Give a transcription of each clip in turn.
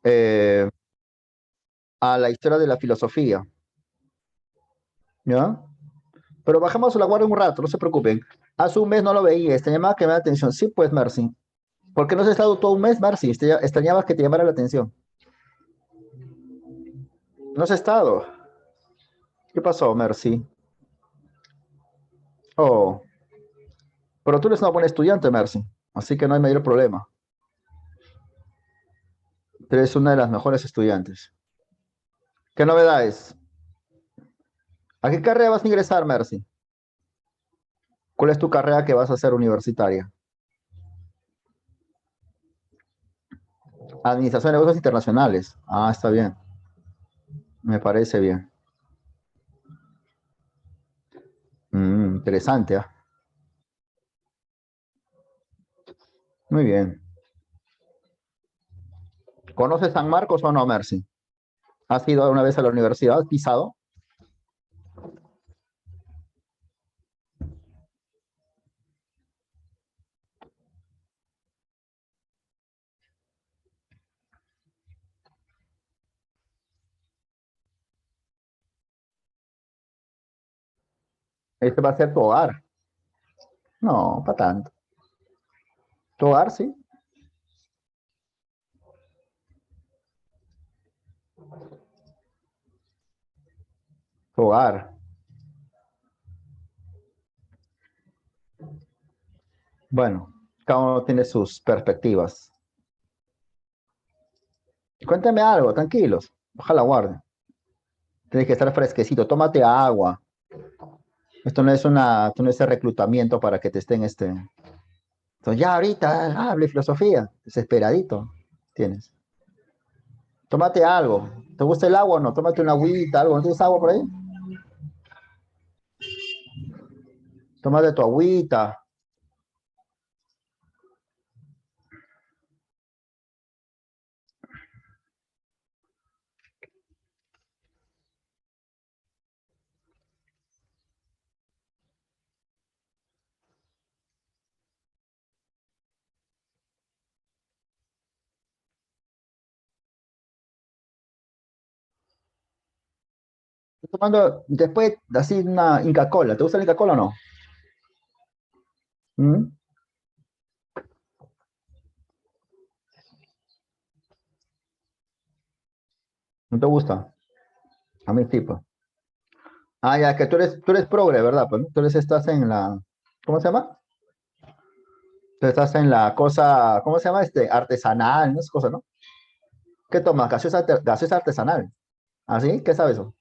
eh, a la historia de la filosofía, ¿ya? Pero bajamos la guardia un rato, no se preocupen. Hace un mes no lo veía, extrañaba que me da atención. Sí, pues, Mercy. ¿Por qué no has estado todo un mes, Mercy? Extrañabas que te llamara la atención. No has estado. ¿Qué pasó, Mercy? Oh, pero tú eres una buena estudiante, Mercy. Así que no hay mayor problema. Tú eres una de las mejores estudiantes. ¿Qué novedades? ¿A qué carrera vas a ingresar, Mercy? ¿Cuál es tu carrera que vas a hacer universitaria? Administración de negocios internacionales. Ah, está bien. Me parece bien. Interesante, ¿ah? Muy bien. ¿Conoces San Marcos o no, Mercy? ¿Has ido una vez a la universidad? ¿Has pisado? Este va a ser tu hogar. No, para tanto. Tu hogar, sí. Tu hogar. Bueno, cada uno tiene sus perspectivas. Cuéntame algo, tranquilos. Ojalá guarde. Tienes que estar fresquecito. Tómate agua. Esto no es el reclutamiento para que te estén Entonces ya ahorita hable filosofía. Desesperadito. Tienes. Tómate algo. ¿Te gusta el agua o no? Tómate una agüita, algo. ¿No tienes agua por ahí? Tómate tu agüita. Estoy tomando después así una Inca Cola. ¿Te gusta la Inca Cola o no? ¿Mm? ¿No te gusta? A mí sí, pues. Ah, ya, que tú eres progre, ¿verdad? Pues, ¿no? Estás en la, ¿cómo se llama? Tú estás en la cosa, ¿cómo se llama? Artesanal, ¿no? Es cosa, ¿no? ¿Qué tomas? Gaseosa artesanal. ¿Ah, sí? ¿Qué sabes eso?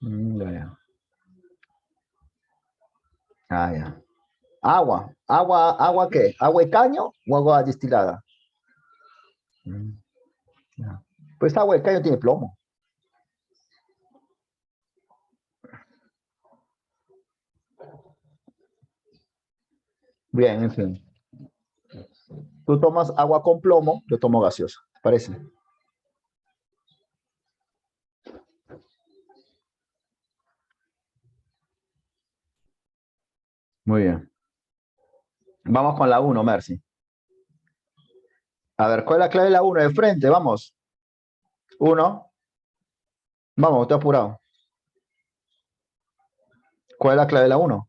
Ya, ya. Ah, ya. ¿Agua qué? ¿Agua de caño o agua destilada? Mm, ya. Pues agua de caño tiene plomo. Bien, en fin. Tú tomas agua con plomo, yo tomo gaseosa. ¿Te parece? Muy bien. Vamos con la uno, Mercy. A ver, ¿cuál es la clave de la uno? De frente, vamos. Uno. Vamos, estoy apurado. ¿Cuál es la clave de la uno?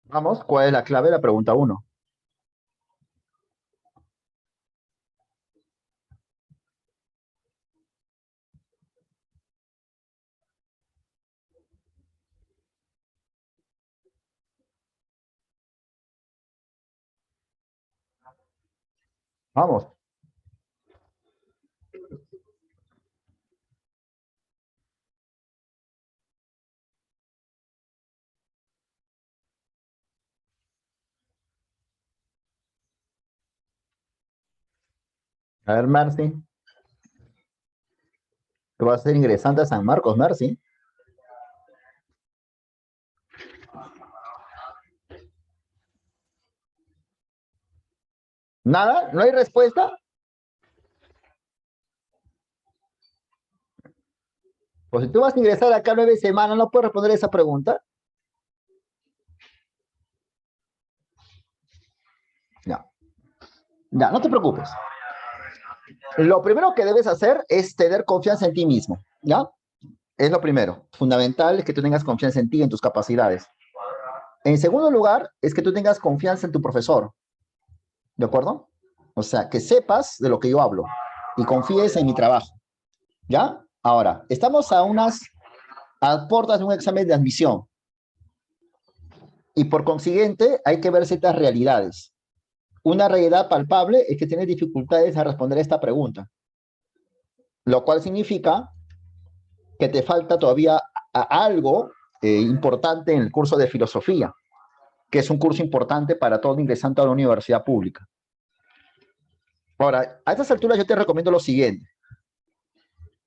Vamos, ¿cuál es la clave de la pregunta uno? Vamos. A ver, Mercy. Tú vas a ser ingresante a San Marcos, Mercy. Nada, no hay respuesta. Pues si tú vas a ingresar acá 9 semanas, ¿no puedes responder esa pregunta? Ya, ya, no te preocupes. Lo primero que debes hacer es tener confianza en ti mismo, ¿ya? Es lo primero. Fundamental es que tú tengas confianza en ti, en tus capacidades. En segundo lugar, es que tú tengas confianza en tu profesor, ¿de acuerdo? O sea, que sepas de lo que yo hablo y confíes en mi trabajo, ¿ya? Ahora, estamos a puertas de un examen de admisión y por consiguiente hay que ver ciertas realidades. Una realidad palpable es que tienes dificultades a responder esta pregunta, lo cual significa que te falta todavía algo importante en el curso de filosofía, que es un curso importante para todo ingresante a la universidad pública. Ahora, a estas alturas yo te recomiendo lo siguiente.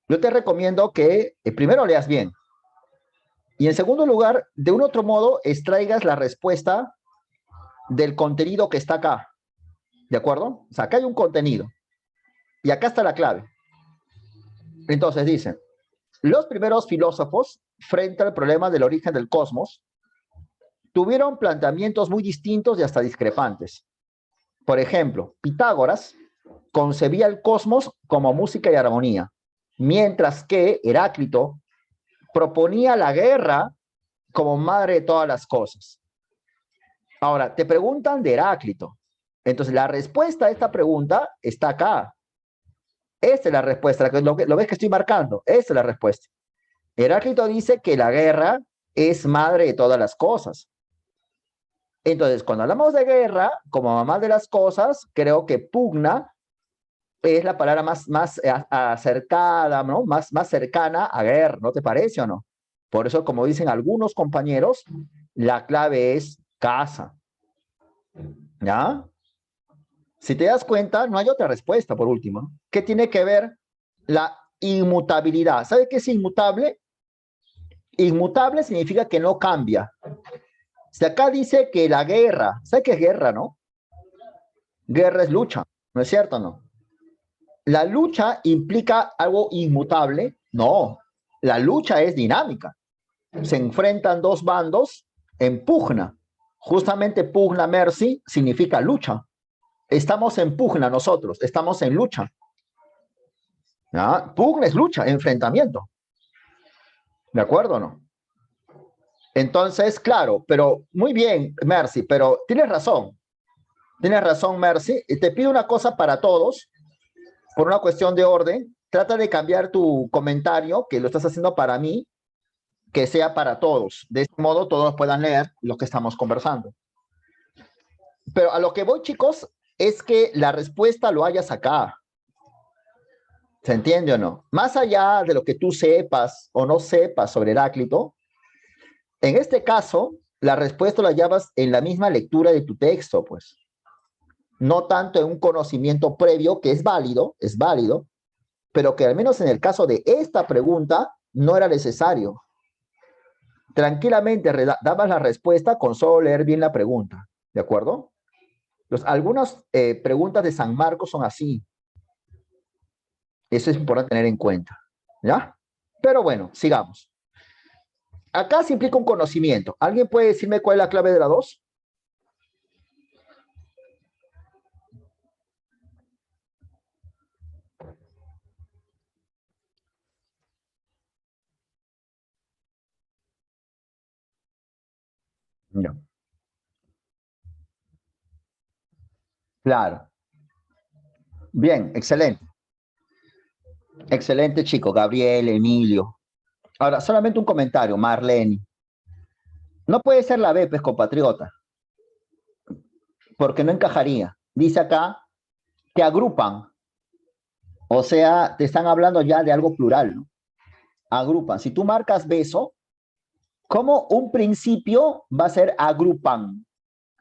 Yo te recomiendo que primero leas bien y en segundo lugar, de un otro modo, extraigas la respuesta del contenido que está acá. ¿De acuerdo? O sea, acá hay un contenido y acá está la clave. Entonces dicen, los primeros filósofos, frente al problema del origen del cosmos, tuvieron planteamientos muy distintos y hasta discrepantes. Por ejemplo, Pitágoras concebía el cosmos como música y armonía, mientras que Heráclito proponía la guerra como madre de todas las cosas. Ahora, te preguntan de Heráclito. Entonces, la respuesta a esta pregunta está acá. Esta es la respuesta, lo ves que estoy marcando. Esta es la respuesta. Heráclito dice que la guerra es madre de todas las cosas. Entonces, cuando hablamos de guerra, como mamá de las cosas, creo que pugna es la palabra más acercada, ¿no? Más cercana a guerra, ¿no te parece o no? Por eso, como dicen algunos compañeros, la clave es casa. ¿Ya? Si te das cuenta, no hay otra respuesta, por último. ¿Qué tiene que ver la inmutabilidad? ¿Sabe qué es inmutable? Inmutable significa que no cambia. Si acá dice que la guerra, ¿sabe qué es guerra, no? Guerra es lucha, ¿no es cierto o no? ¿La lucha implica algo inmutable? No, la lucha es dinámica. Se enfrentan dos bandos en pugna. Justamente pugna mercy significa lucha. Estamos en pugna nosotros, estamos en lucha. ¿Ya? Pugna es lucha, enfrentamiento. ¿De acuerdo o no? Entonces, claro, pero muy bien, Mercy, pero tienes razón, Mercy. Y te pido una cosa para todos, por una cuestión de orden, trata de cambiar tu comentario, que lo estás haciendo para mí, que sea para todos. De este modo, todos puedan leer lo que estamos conversando. Pero a lo que voy, chicos, es que la respuesta lo hayas acá. ¿Se entiende o no? Más allá de lo que tú sepas o no sepas sobre Heráclito, en este caso, la respuesta la llevas en la misma lectura de tu texto, pues. No tanto en un conocimiento previo que es válido, pero que al menos en el caso de esta pregunta no era necesario. Tranquilamente dabas la respuesta con solo leer bien la pregunta, ¿de acuerdo? Algunas preguntas de San Marcos son así. Eso es importante tener en cuenta, ¿ya? Pero bueno, sigamos. Acá se implica un conocimiento. ¿Alguien puede decirme cuál es la clave de la 2? No. Claro. Bien, excelente. Excelente, chico. Gabriel, Emilio. Ahora, solamente un comentario, Marlene. No puede ser la B, pues, compatriota, porque no encajaría. Dice acá que agrupan, o sea, te están hablando ya de algo plural, ¿no? Agrupan. Si tú marcas beso, ¿cómo un principio va a ser agrupan?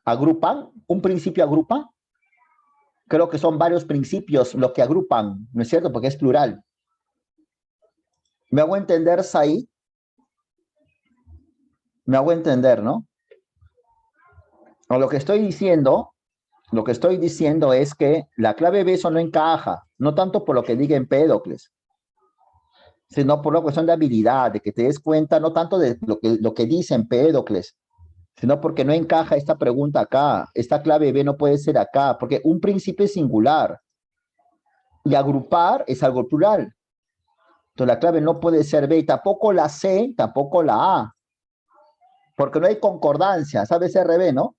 ¿Agrupan? ¿Un principio agrupa? Creo que son varios principios los que agrupan, ¿no es cierto? Porque es plural. ¿Me hago entender, Said? Me hago entender, ¿no? O lo que estoy diciendo es que la clave beso no encaja, no tanto por lo que diga Empédocles, sino por una cuestión de habilidad, de que te des cuenta no tanto de lo que dice Empédocles, sino porque no encaja esta pregunta acá, esta clave B no puede ser acá, porque un principio es singular y agrupar es algo plural. Entonces la clave no puede ser B, y tampoco la C, tampoco la A, porque no hay concordancia, ¿sabes RB, no?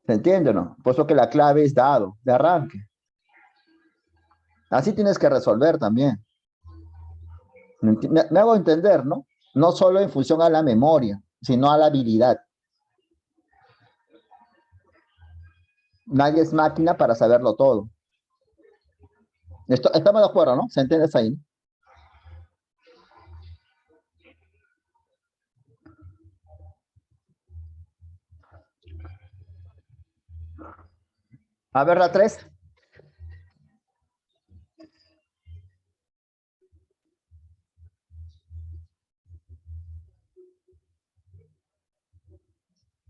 ¿Se entiende o no? Por eso que la clave es dado, de arranque. Así tienes que resolver también. Me hago entender, ¿no? No solo en función a la memoria, sino a la habilidad. Nadie es máquina para saberlo todo. Estamos de acuerdo, ¿no? ¿Se entiende ahí? A ver la 3.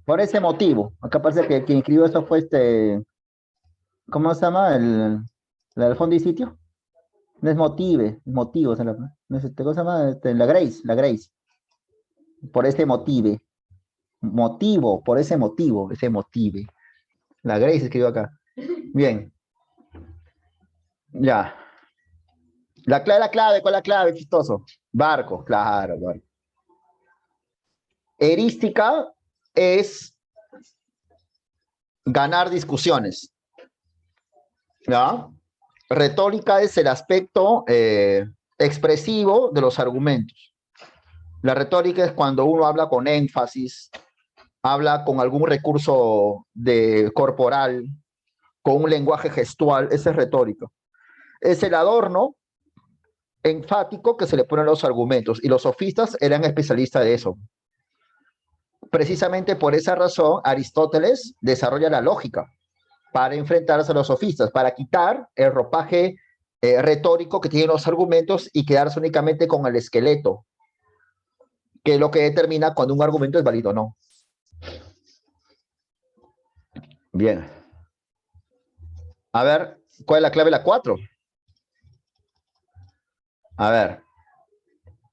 Por ese motivo. Acá parece que quien escribió esto fue ¿cómo se llama? El fondo y sitio. No es motive, es motivo. No es ¿cómo se llama? La Grace. Por ese motive. Motivo, por ese motivo, ese motive. La Grace escribió acá. Bien, ya. La clave, ¿cuál es la clave, chistoso? Barco, claro, barco. Erística es ganar discusiones, ¿ya? Retórica es el aspecto expresivo de los argumentos. La retórica es cuando uno habla con énfasis, habla con algún recurso corporal, con un lenguaje gestual, esa es retórica. Es el adorno enfático que se le ponen a los argumentos, y los sofistas eran especialistas de eso. Precisamente por esa razón, Aristóteles desarrolla la lógica para enfrentarse a los sofistas, para quitar el ropaje retórico que tienen los argumentos y quedarse únicamente con el esqueleto, que es lo que determina cuando un argumento es válido o no. Bien. A ver, ¿cuál es la clave? La 4. A ver,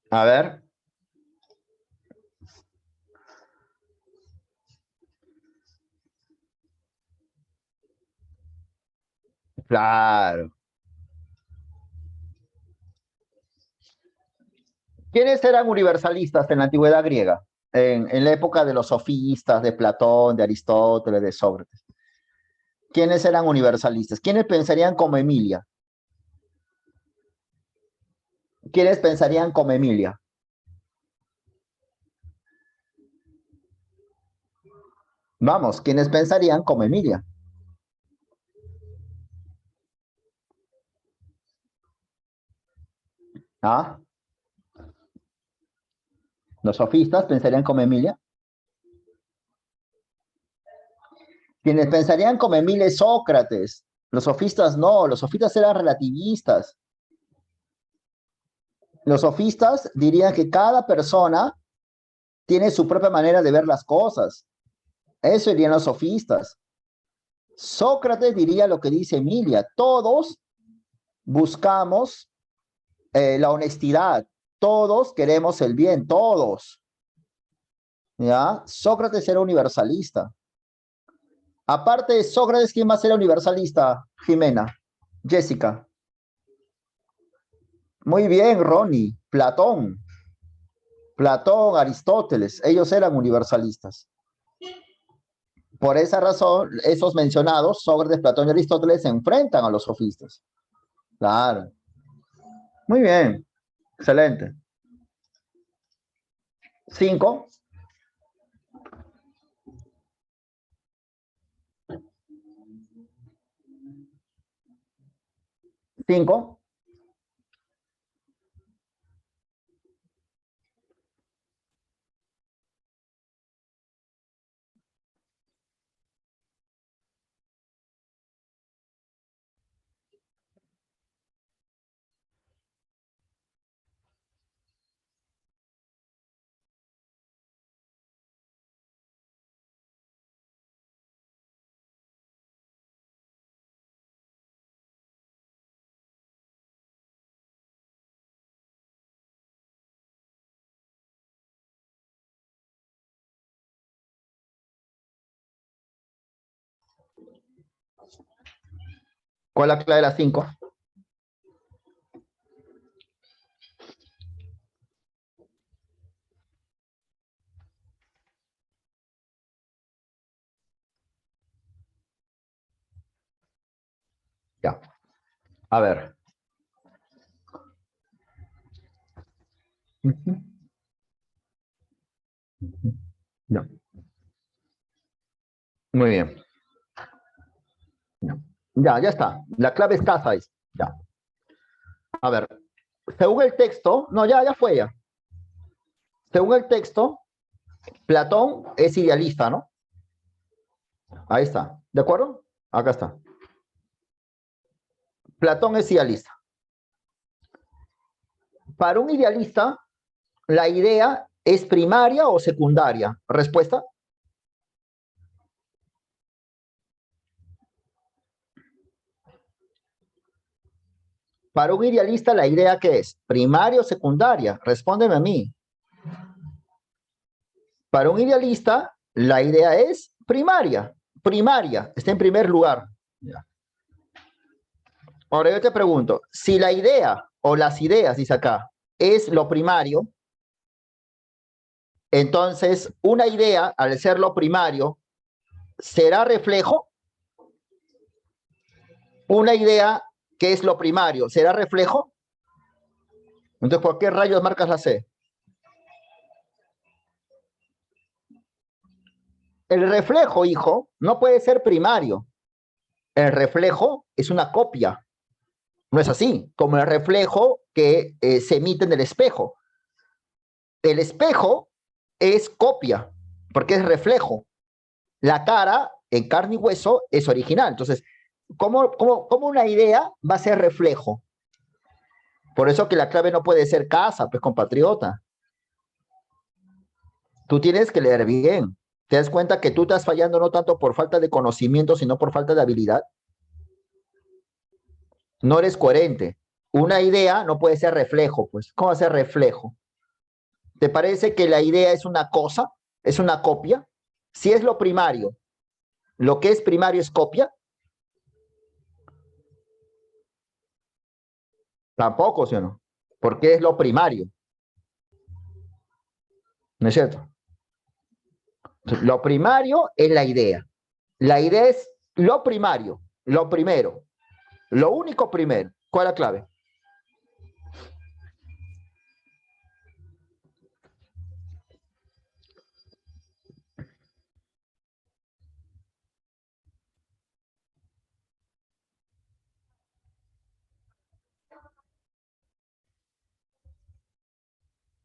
a ver. Claro. ¿Quiénes eran universalistas en la antigüedad griega? En la época de los sofistas, de Platón, de Aristóteles, de Sócrates. ¿Quiénes eran universalistas? ¿Quiénes pensarían como Emilia? ¿Quiénes pensarían como Emilia? Vamos, ¿quiénes pensarían como Emilia? ¿Ah? ¿Los sofistas pensarían como Emilia? Quienes pensarían como Emilia es Sócrates. Los sofistas no, los sofistas eran relativistas. Los sofistas dirían que cada persona tiene su propia manera de ver las cosas. Eso dirían los sofistas. Sócrates diría lo que dice Emilia. Todos buscamos la honestidad. Todos queremos el bien, todos. ¿Ya? Sócrates era universalista. Aparte de Sócrates, ¿quién más era universalista? Jimena, Jessica. Muy bien, Ronnie. Platón, Aristóteles, ellos eran universalistas. Por esa razón, esos mencionados, Sócrates, Platón y Aristóteles, se enfrentan a los sofistas. Claro. Muy bien. Excelente. 5. 5. ¿Cuál es la clave de las 5? Ya. A ver. Ujú. Ujú. Ya. Muy bien. Ya. Ya está. La clave está ahí. Ya. A ver. Según el texto, no, ya fue ya. Según el texto, Platón es idealista, ¿no? Ahí está. ¿De acuerdo? Acá está. Platón es idealista. Para un idealista, la idea es primaria o secundaria. Respuesta. Para un idealista, la idea ¿qué es? ¿Primaria o secundaria? Respóndeme a mí. Para un idealista, la idea es primaria. Primaria, está en primer lugar. Ya. Ahora yo te pregunto, si la idea o las ideas, dice acá, es lo primario, entonces una idea, al ser lo primario, será reflejo. Una idea que es lo primario, ¿será reflejo? Entonces, ¿por qué rayos marcas la C? El reflejo, hijo, no puede ser primario. El reflejo es una copia. No es así, como el reflejo que se emite en el espejo. El espejo es copia, porque es reflejo. La cara, en carne y hueso, es original. Entonces, ¿cómo una idea va a ser reflejo? Por eso que la clave no puede ser casa, pues compatriota. Tú tienes que leer bien. ¿Te das cuenta que tú estás fallando no tanto por falta de conocimiento, sino por falta de habilidad? No eres coherente. Una idea no puede ser reflejo, pues. ¿Cómo va a ser reflejo? ¿Te parece que la idea es una cosa? ¿Es una copia? Si es lo primario, lo que es primario es copia, tampoco, ¿sí o no? Porque es lo primario, ¿no es cierto? Entonces, lo primario es la idea. La idea es lo primario, lo primero, lo único primero. ¿Cuál es la clave?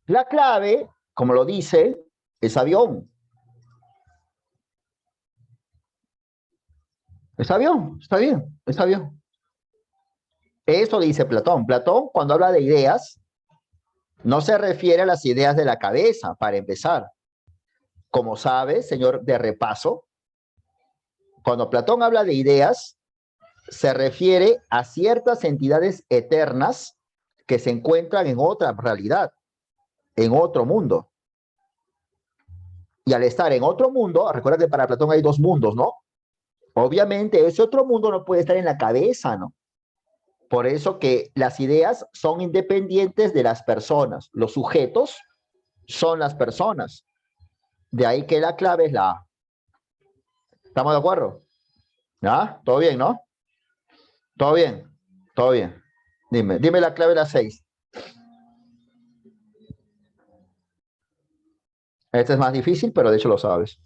La clave, como lo dice, es avión. Es avión, está bien, es avión. Eso dice Platón. Platón, cuando habla de ideas, no se refiere a las ideas de la cabeza, para empezar. Como sabe, señor de repaso, cuando Platón habla de ideas, se refiere a ciertas entidades eternas que se encuentran en otra realidad, en otro mundo. Y al estar en otro mundo, recuerda que para Platón hay dos mundos, ¿no? Obviamente ese otro mundo no puede estar en la cabeza, ¿no? Por eso que las ideas son independientes de las personas. Los sujetos son las personas. De ahí que la clave es la A. ¿Estamos de acuerdo? ¿Ah? ¿Todo bien, no? ¿Todo bien? ¿Todo bien? Dime la clave de las 6. Este es más difícil, pero de hecho lo sabes.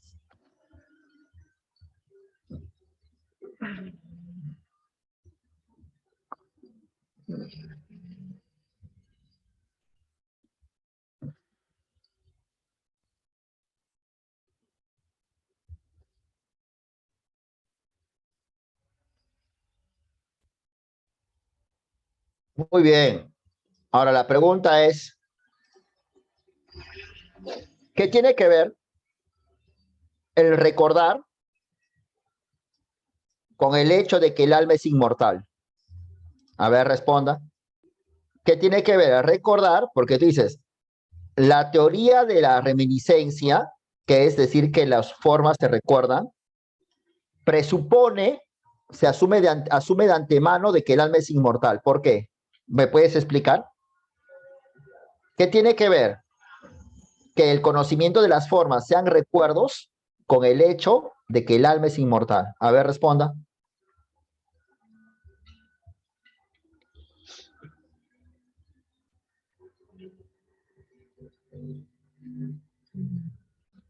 Muy bien. Ahora la pregunta es, ¿qué tiene que ver el recordar con el hecho de que el alma es inmortal? A ver, responda. ¿Qué tiene que ver el recordar? Porque tú dices, la teoría de la reminiscencia, que es decir que las formas se recuerdan, presupone se asume de antemano de que el alma es inmortal. ¿Por qué? ¿Me puedes explicar? ¿Qué tiene que ver que el conocimiento de las formas sean recuerdos con el hecho de que el alma es inmortal? A ver, responda.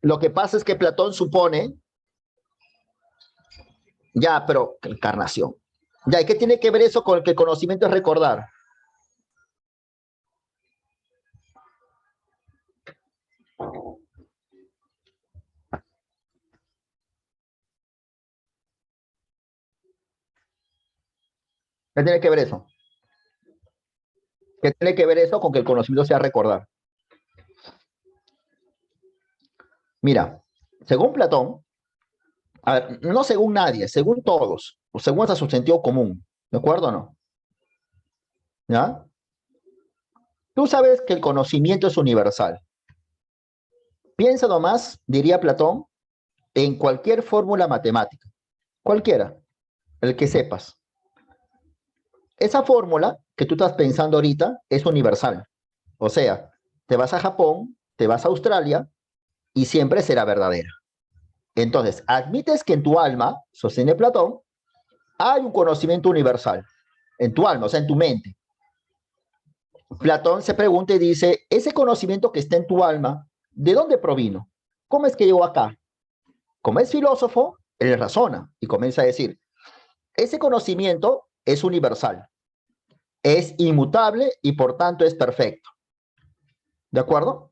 Lo que pasa es que Platón supone, ya, pero encarnación. Ya, ¿y qué tiene que ver eso con que el conocimiento es recordar? ¿Qué tiene que ver eso? ¿Qué tiene que ver eso con que el conocimiento sea recordar? Mira, según Platón, a ver, no según nadie, según todos, o según hasta su sentido común, ¿de acuerdo o no? ¿Ya? Tú sabes que el conocimiento es universal. Piensa nomás, diría Platón, en cualquier fórmula matemática, cualquiera, el que sepas. Esa fórmula que tú estás pensando ahorita es universal. O sea, te vas a Japón, te vas a Australia y siempre será verdadera. Entonces, admites que en tu alma, sostiene Platón, hay un conocimiento universal. En tu alma, o sea, en tu mente. Platón se pregunta y dice, ese conocimiento que está en tu alma, ¿de dónde provino? ¿Cómo es que llegó acá? Como es filósofo, él razona y comienza a decir, ese conocimiento es universal, es inmutable y por tanto es perfecto. ¿De acuerdo?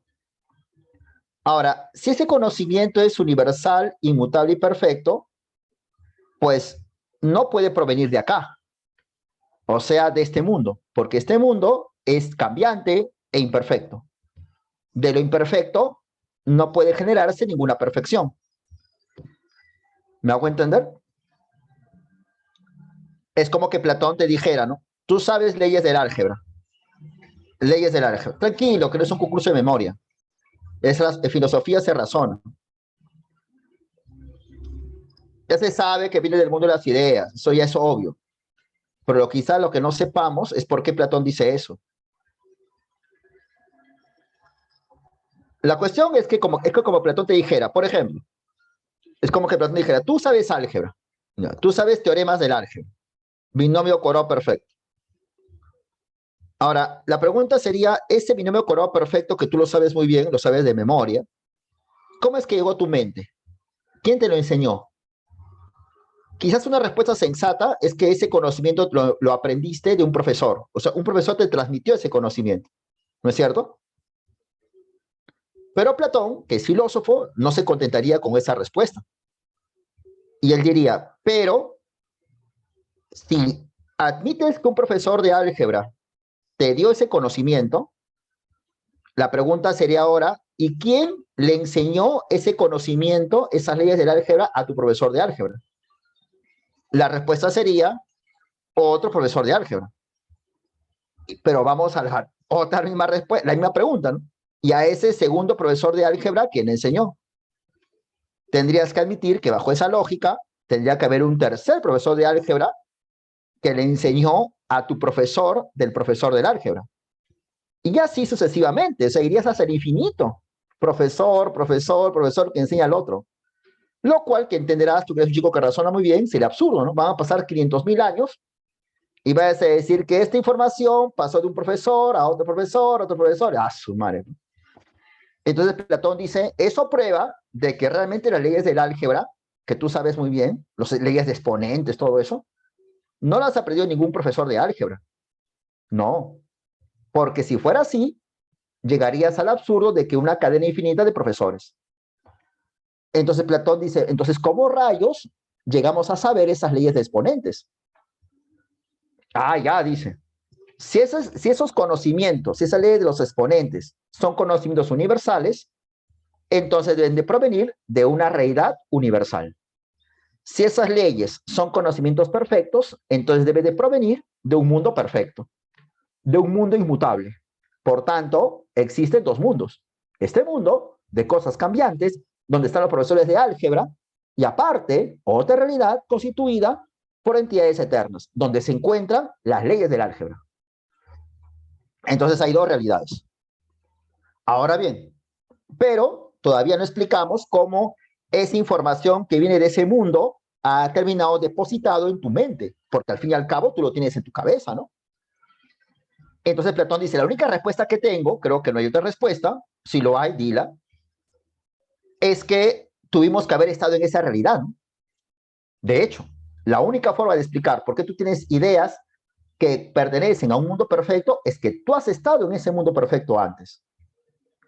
Ahora, si ese conocimiento es universal, inmutable y perfecto, pues no puede provenir de acá, o sea, de este mundo, porque este mundo es cambiante e imperfecto. De lo imperfecto no puede generarse ninguna perfección. ¿Me hago entender? Es como que Platón te dijera, ¿no? Tú sabes leyes del álgebra. Leyes del álgebra. Tranquilo, que no es un concurso de memoria. De filosofía se razona. Ya se sabe que viene del mundo de las ideas. Eso ya es obvio. Pero quizá lo que no sepamos es por qué Platón dice eso. La cuestión es que como Platón te dijera, por ejemplo, es como que Platón dijera, tú sabes álgebra, ¿ya? Tú sabes teoremas del álgebra, binomio cuadrado perfecto. Ahora, la pregunta sería, ese binomio cuadrado perfecto que tú lo sabes muy bien, lo sabes de memoria, ¿cómo es que llegó a tu mente? ¿Quién te lo enseñó? Quizás una respuesta sensata es que ese conocimiento lo aprendiste de un profesor. O sea, un profesor te transmitió ese conocimiento. ¿No es cierto? Pero Platón, que es filósofo, no se contentaría con esa respuesta. Y él diría, pero si admites que un profesor de álgebra te dio ese conocimiento, la pregunta sería ahora, ¿y quién le enseñó ese conocimiento, esas leyes del álgebra, a tu profesor de álgebra? La respuesta sería otro profesor de álgebra. Pero vamos a dejar otra misma respuesta, la misma pregunta, ¿no? Y a ese segundo profesor de álgebra, ¿quién le enseñó? Tendrías que admitir que bajo esa lógica tendría que haber un tercer profesor de álgebra que le enseñó a tu profesor del profesor del álgebra. Y así sucesivamente, o sea, irías hasta el infinito. Profesor, profesor, profesor que enseña al otro. Lo cual, que entenderás, tú que eres un chico que razona muy bien, sería absurdo, ¿no? Van a pasar 500.000 años y vas a decir que esta información pasó de un profesor a otro profesor, a su madre. Entonces Platón dice, eso prueba de que realmente las leyes del álgebra, que tú sabes muy bien, las leyes de exponentes, todo eso, no las aprendió ningún profesor de álgebra. No, porque si fuera así, llegarías al absurdo de que una cadena infinita de profesores. Entonces Platón dice, entonces, ¿cómo rayos llegamos a saber esas leyes de exponentes? Ah, ya, dice. Si esos conocimientos, si esa ley de los exponentes son conocimientos universales, entonces deben de provenir de una realidad universal. Si esas leyes son conocimientos perfectos, entonces debe de provenir de un mundo perfecto, de un mundo inmutable. Por tanto, existen dos mundos. Este mundo de cosas cambiantes, donde están los profesores de álgebra, y aparte, otra realidad constituida por entidades eternas, donde se encuentran las leyes del álgebra. Entonces hay dos realidades. Ahora bien, pero todavía no explicamos cómo esa información que viene de ese mundo ha terminado depositado en tu mente, porque al fin y al cabo tú lo tienes en tu cabeza, ¿no? Entonces Platón dice, la única respuesta que tengo, creo que no hay otra respuesta, si lo hay, dila, es que tuvimos que haber estado en esa realidad, ¿no? De hecho, la única forma de explicar por qué tú tienes ideas que pertenecen a un mundo perfecto es que tú has estado en ese mundo perfecto antes.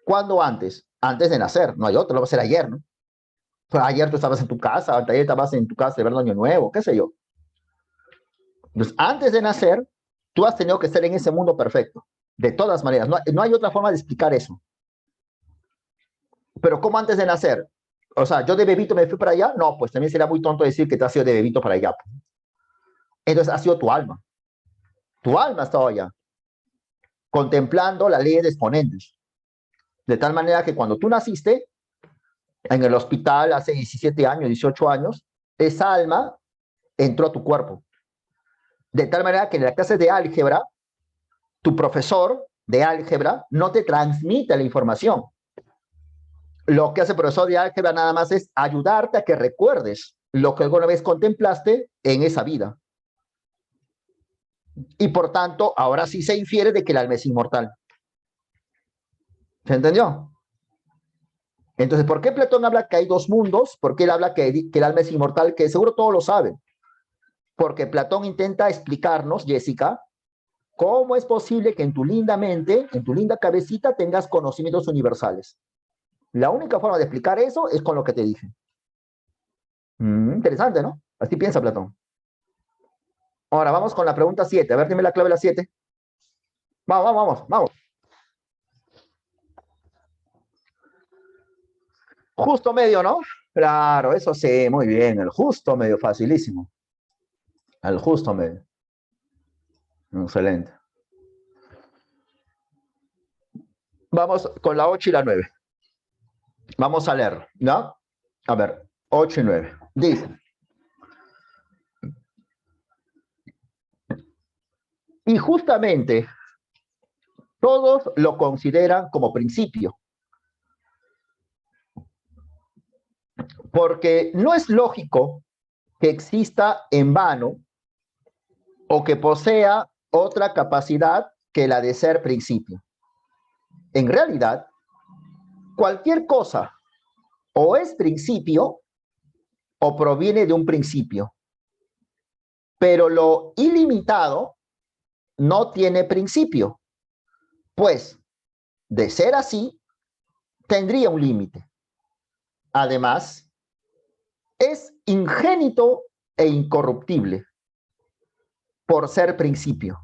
¿Cuándo antes? Antes de nacer, no hay otro, lo va a ser ayer, ¿no? Pues ayer tú estabas en tu casa, ayer estabas en tu casa celebrando Año Nuevo, qué sé yo. Entonces, antes de nacer, tú has tenido que estar en ese mundo perfecto. De todas maneras, no hay otra forma de explicar eso. Pero ¿cómo antes de nacer? O sea, yo de bebito me fui para allá. No, pues también sería muy tonto decir que te has sido de bebito para allá. Entonces ha sido tu alma. Tu alma ha estado allá, contemplando la ley de exponentes. De tal manera que cuando tú naciste en el hospital hace 17 años, 18 años, esa alma entró a tu cuerpo. De tal manera que en la clase de álgebra, tu profesor de álgebra no te transmite la información. Lo que hace el profesor de álgebra nada más es ayudarte a que recuerdes lo que alguna vez contemplaste en esa vida. Y por tanto, ahora sí se infiere de que el alma es inmortal. ¿Se entendió? Entonces, ¿por qué Platón habla que hay dos mundos? ¿Por qué él habla que el alma es inmortal? Que seguro todos lo saben. Porque Platón intenta explicarnos, Jessica, cómo es posible que en tu linda mente, en tu linda cabecita, tengas conocimientos universales. La única forma de explicar eso es con lo que te dije. Interesante, ¿no? Así piensa Platón. Ahora vamos con la pregunta 7. A ver, dime la clave de la 7. Vamos, vamos, vamos, vamos. Justo medio, ¿no? Claro, eso sí, muy bien. El justo medio, facilísimo. El justo medio. Excelente. Vamos con la 8 y la 9. Vamos a leer, ¿no? A ver, 8 y 9. Dice, y justamente todos lo consideran como principio, porque no es lógico que exista en vano o que posea otra capacidad que la de ser principio. En realidad, cualquier cosa o es principio o proviene de un principio, pero lo ilimitado no tiene principio, pues de ser así, tendría un límite. Además, es ingénito e incorruptible por ser principio,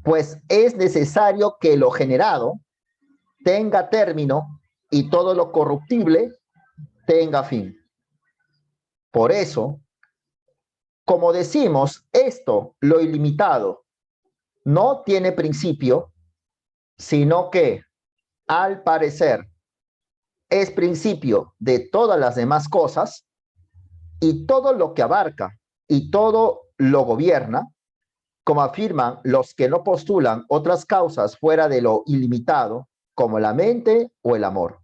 pues es necesario que lo generado tenga término y todo lo corruptible tenga fin. Por eso, como decimos, esto, lo ilimitado, no tiene principio, sino que, al parecer, es principio de todas las demás cosas y todo lo que abarca y todo lo gobierna, como afirman los que no postulan otras causas fuera de lo ilimitado, como la mente o el amor.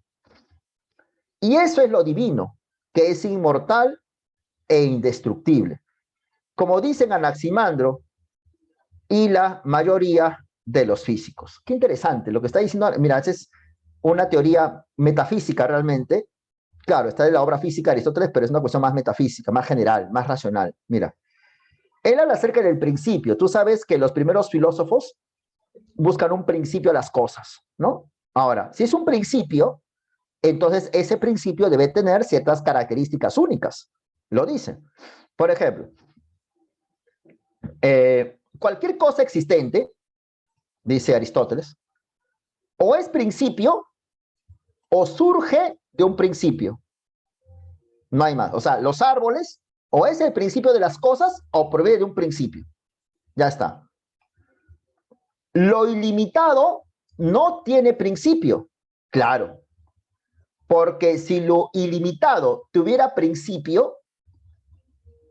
Y eso es lo divino, que es inmortal e indestructible, como dicen Anaximandro y la mayoría de los físicos. Qué interesante lo que está diciendo. Mira, esa es una teoría metafísica realmente. Claro, está en la obra física de Aristóteles, pero es una cuestión más metafísica, más general, más racional. Mira, él habla acerca del principio. Tú sabes que los primeros filósofos buscan un principio a las cosas, ¿no? Ahora, si es un principio, entonces ese principio debe tener ciertas características únicas. Lo dice. Por ejemplo, cualquier cosa existente, dice Aristóteles, o es principio o surge de un principio. No hay más. O sea, los árboles o es el principio de las cosas o proviene de un principio. Ya está. Lo ilimitado no tiene principio. Claro. Porque si lo ilimitado tuviera principio,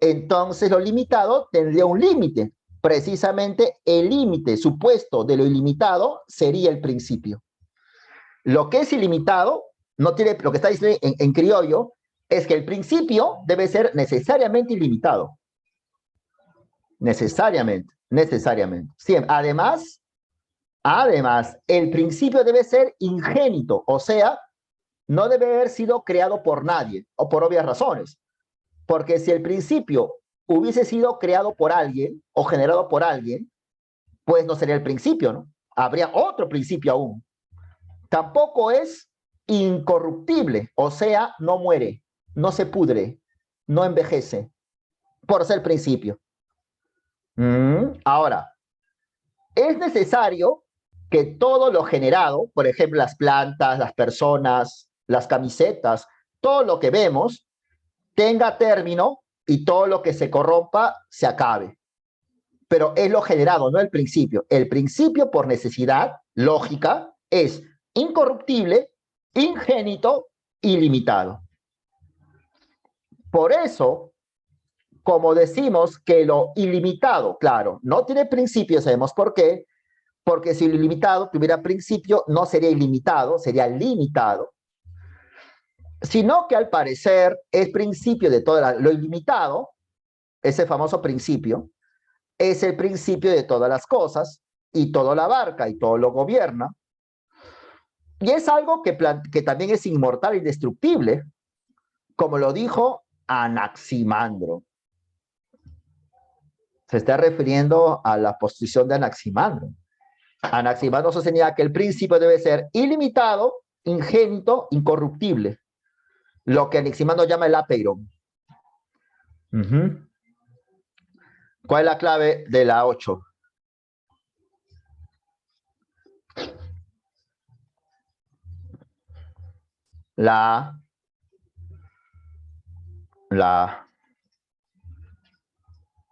entonces lo limitado tendría un límite. Precisamente el límite supuesto de lo ilimitado sería el principio. Lo que es ilimitado, no tiene, lo que está diciendo en criollo, es que el principio debe ser necesariamente ilimitado. Necesariamente, necesariamente. Siempre. Además, el principio debe ser ingénito, o sea, no debe haber sido creado por nadie, o por obvias razones. Porque si el principio hubiese sido creado por alguien o generado por alguien, pues no sería el principio, ¿no? Habría otro principio aún. Tampoco es incorruptible, o sea, no muere, no se pudre, no envejece, por ser principio. Ahora, es necesario que todo lo generado, por ejemplo, las plantas, las personas, las camisetas, todo lo que vemos, tenga término y todo lo que se corrompa se acabe. Pero es lo generado, no el principio. El principio, por necesidad lógica, es incorruptible, ingénito, ilimitado. Por eso, como decimos que lo ilimitado, claro, no tiene principio, sabemos por qué, porque si lo ilimitado tuviera principio, no sería ilimitado, sería limitado, sino que al parecer es principio de todo lo ilimitado, ese famoso principio, es el principio de todas las cosas y todo lo abarca y todo lo gobierna. Y es algo que también es inmortal e indestructible, como lo dijo Anaximandro. Se está refiriendo a la posición de Anaximandro. Anaximandro sostenía que el principio debe ser ilimitado, ingénito, incorruptible, lo que Anaximandro llama el apeiron. ¿Cuál es la clave de la 8? La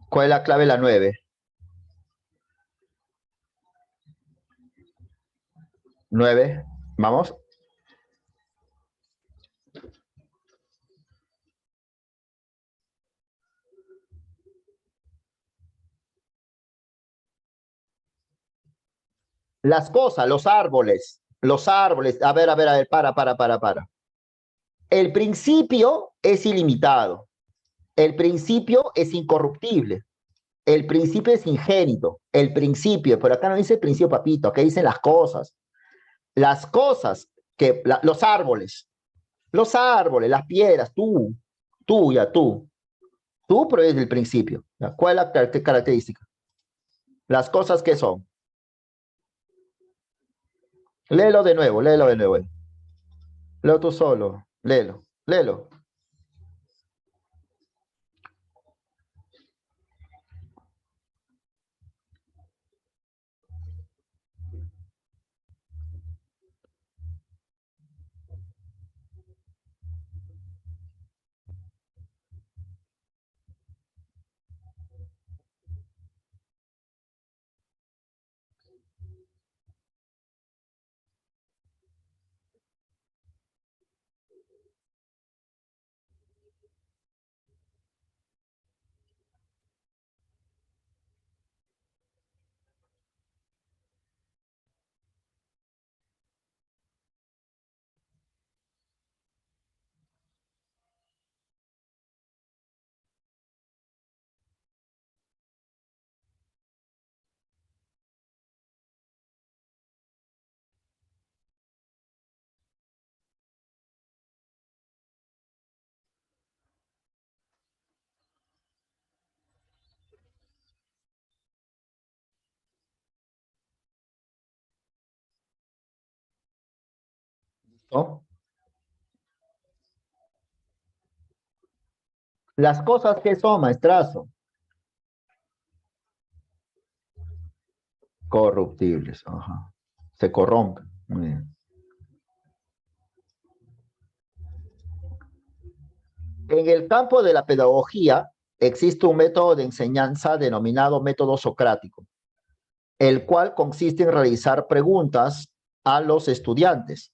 ¿Cuál es la clave de la 9? 9, vamos. Las cosas, los árboles, a ver, para. El principio es ilimitado, el principio es incorruptible, el principio es ingénito, el principio, pero acá no dice el principio, papito, acá dicen las cosas los árboles, las piedras, tú provienes del principio. ¿Cuál es la característica? Las cosas que son. Léelo de nuevo. Léelo tú solo, léelo. ¿No? Las cosas que son, maestrazo, corruptibles, ajá. Se corrompen. Muy bien. En el campo de la pedagogía existe un método de enseñanza denominado método socrático, el cual consiste en realizar preguntas a los estudiantes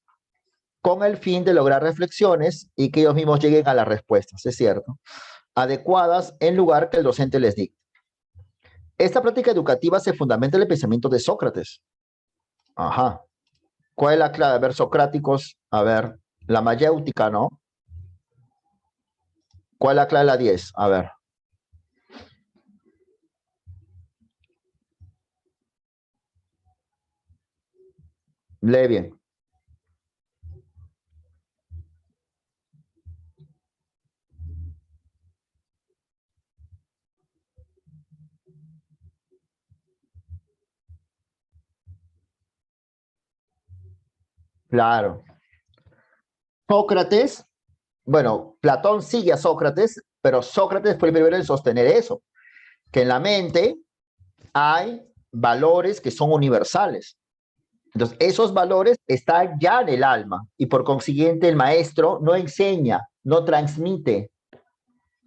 con el fin de lograr reflexiones y que ellos mismos lleguen a las respuestas, ¿es cierto? adecuadas en lugar que el docente les dicte. Esta práctica educativa se fundamenta en el pensamiento de Sócrates. Ajá. ¿Cuál es la clave? A ver, socráticos, a ver, la mayéutica, ¿no? ¿Cuál es la clave de la 10? A ver. Lee bien. Claro. Sócrates, bueno, Platón sigue a Sócrates, pero Sócrates fue el primero en sostener eso, que en la mente hay valores que son universales. Entonces, esos valores están ya en el alma y por consiguiente el maestro no enseña, no transmite,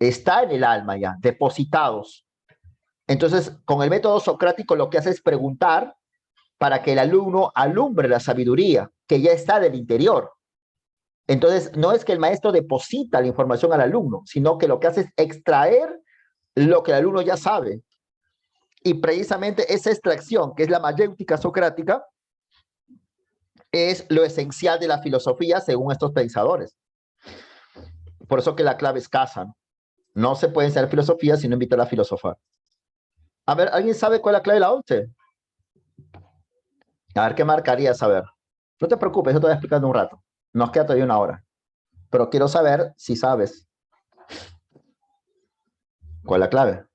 está en el alma ya, depositados. Entonces, con el método socrático lo que hace es preguntar para que el alumno alumbre la sabiduría que ya está del interior. Entonces, no es que el maestro deposita la información al alumno, sino que lo que hace es extraer lo que el alumno ya sabe. Y precisamente esa extracción, que es la mayéutica socrática, es lo esencial de la filosofía según estos pensadores. Por eso que la clave es casa. No se puede enseñar filosofía si no invita a la filosofar. A ver, ¿alguien sabe cuál es la clave de la 11? A ver, ¿qué marcaría saber? No te preocupes, yo te voy a explicar en un rato. Nos queda todavía una hora. Pero quiero saber si sabes cuál es la clave.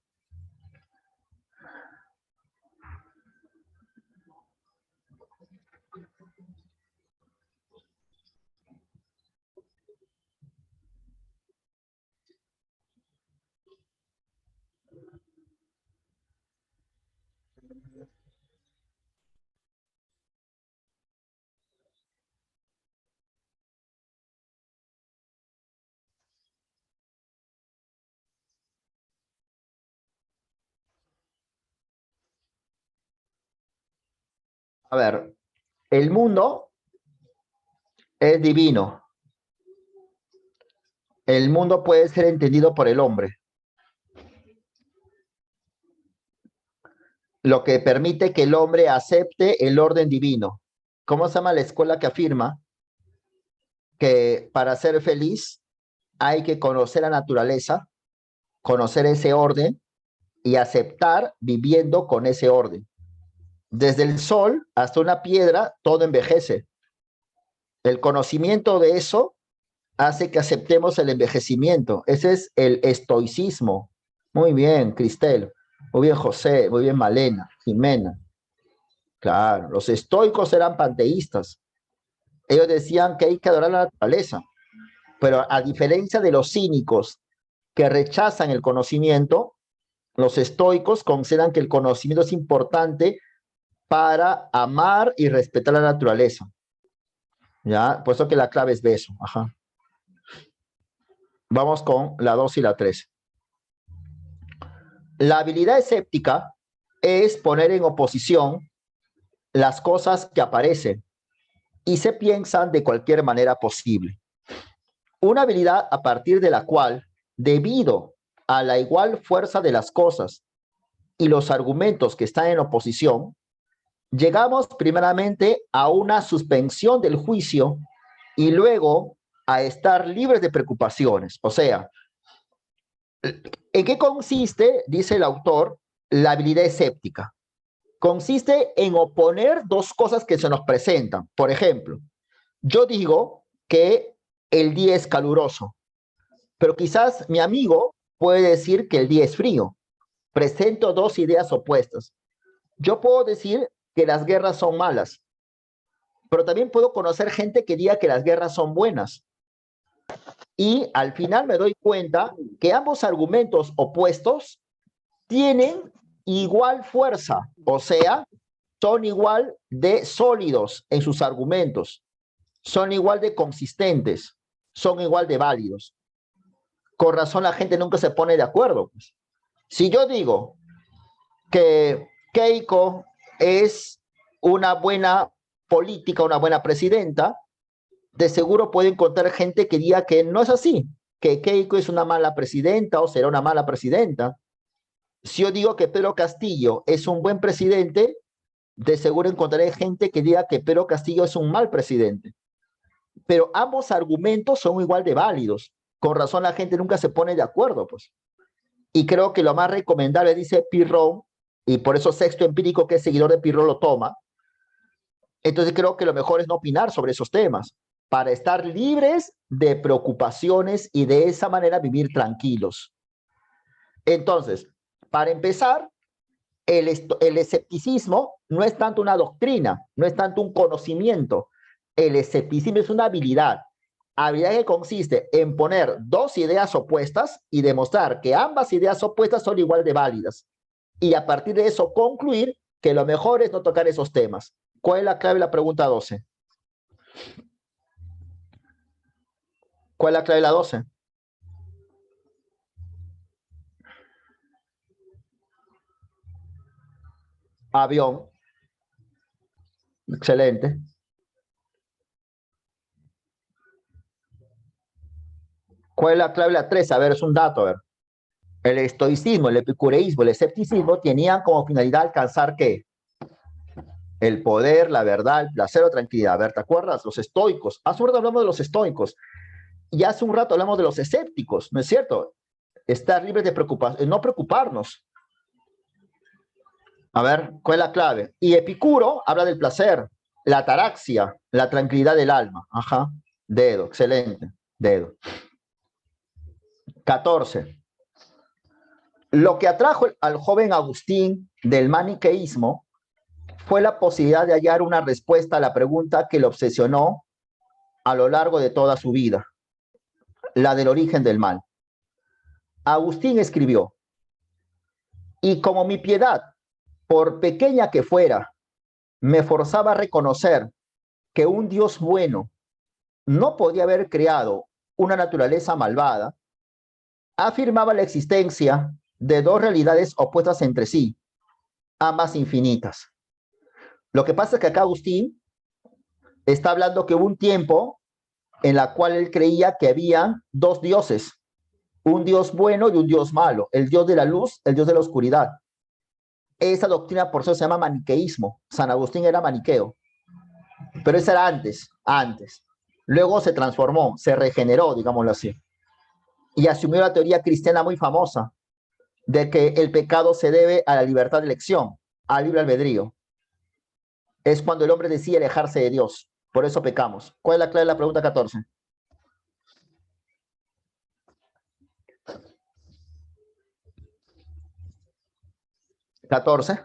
A ver, el mundo es divino. El mundo puede ser entendido por el hombre, lo que permite que el hombre acepte el orden divino. ¿Cómo se llama la escuela que afirma que para ser feliz hay que conocer la naturaleza, conocer ese orden y aceptar viviendo con ese orden? Desde el sol hasta una piedra, todo envejece. El conocimiento de eso hace que aceptemos el envejecimiento. Ese es el estoicismo. Muy bien, Cristel. Muy bien, José. Muy bien, Malena, Jimena. Claro, los estoicos eran panteístas. Ellos decían que hay que adorar la naturaleza, pero a diferencia de los cínicos que rechazan el conocimiento, los estoicos consideran que el conocimiento es importante para amar y respetar la naturaleza. ¿Ya? Por eso que la clave es beso. Ajá. Vamos con la 2 y la 3. La habilidad escéptica es poner en oposición las cosas que aparecen y se piensan de cualquier manera posible. Una habilidad a partir de la cual, debido a la igual fuerza de las cosas y los argumentos que están en oposición, llegamos primeramente a una suspensión del juicio y luego a estar libres de preocupaciones. O sea, ¿en qué consiste, dice el autor, la habilidad escéptica? Consiste en oponer dos cosas que se nos presentan. Por ejemplo, yo digo que el día es caluroso, pero quizás mi amigo puede decir que el día es frío. Presento dos ideas opuestas. Yo puedo decir que las guerras son malas, pero también puedo conocer gente que diga que las guerras son buenas. Y al final me doy cuenta que ambos argumentos opuestos tienen igual fuerza, o sea, son igual de sólidos en sus argumentos, son igual de consistentes, son igual de válidos. Con razón la gente nunca se pone de acuerdo. Pues. Si yo digo que Keiko es una buena política, una buena presidenta, de seguro puede encontrar gente que diga que no es así. que Keiko es una mala presidenta o será una mala presidenta. Si yo digo que Pedro Castillo es un buen presidente, de seguro encontraré gente que diga que Pedro Castillo es un mal presidente. Pero ambos argumentos son igual de válidos. Con razón la gente nunca se pone de acuerdo, pues. Y creo que lo más recomendable, dice Pirrón, y por eso Sexto Empírico, que es seguidor de Pirrón, lo toma. Entonces creo que lo mejor es no opinar sobre esos temas, para estar libres de preocupaciones y de esa manera vivir tranquilos. Entonces, para empezar, el escepticismo no es tanto una doctrina, no es tanto un conocimiento. El escepticismo es una habilidad. Habilidad que consiste en poner dos ideas opuestas y demostrar que ambas ideas opuestas son igual de válidas. Y a partir de eso concluir que lo mejor es no tocar esos temas. ¿Cuál es la clave de la pregunta 12? ¿Cuál es la clave de la 12? Avión. Excelente. ¿Cuál es la clave de la 13? A ver, es un dato, a ver. El estoicismo, el epicureísmo, el escepticismo tenían como finalidad alcanzar ¿qué? El poder, la verdad, el placer o tranquilidad. A ver, ¿te acuerdas? Los estoicos. Hace un rato hablamos de los estoicos y hace un rato hablamos de los escépticos, ¿no es cierto? Estar libres de preocupación, no preocuparnos. A ver, ¿cuál es la clave? Y Epicuro habla del placer, la ataraxia, la tranquilidad del alma. Ajá, dedo, excelente, dedo. 14. Lo que atrajo al joven Agustín del maniqueísmo fue la posibilidad de hallar una respuesta a la pregunta que le obsesionó a lo largo de toda su vida, la del origen del mal. Agustín escribió, y como mi piedad, por pequeña que fuera, me forzaba a reconocer que un Dios bueno no podía haber creado una naturaleza malvada, afirmaba la existencia de dos realidades opuestas entre sí, ambas infinitas. Lo que pasa es que acá Agustín está hablando que hubo un tiempo en la cual él creía que había dos dioses, un Dios bueno y un Dios malo, el Dios de la luz, el Dios de la oscuridad. Esa doctrina por eso se llama maniqueísmo. San Agustín era maniqueo, pero eso era antes. Luego se transformó, se regeneró, digámoslo así, y asumió la teoría cristiana muy famosa de que el pecado se debe a la libertad de elección, al libre albedrío. Es cuando el hombre decide alejarse de Dios. Por eso pecamos. ¿Cuál es la clave de la pregunta 14? 14.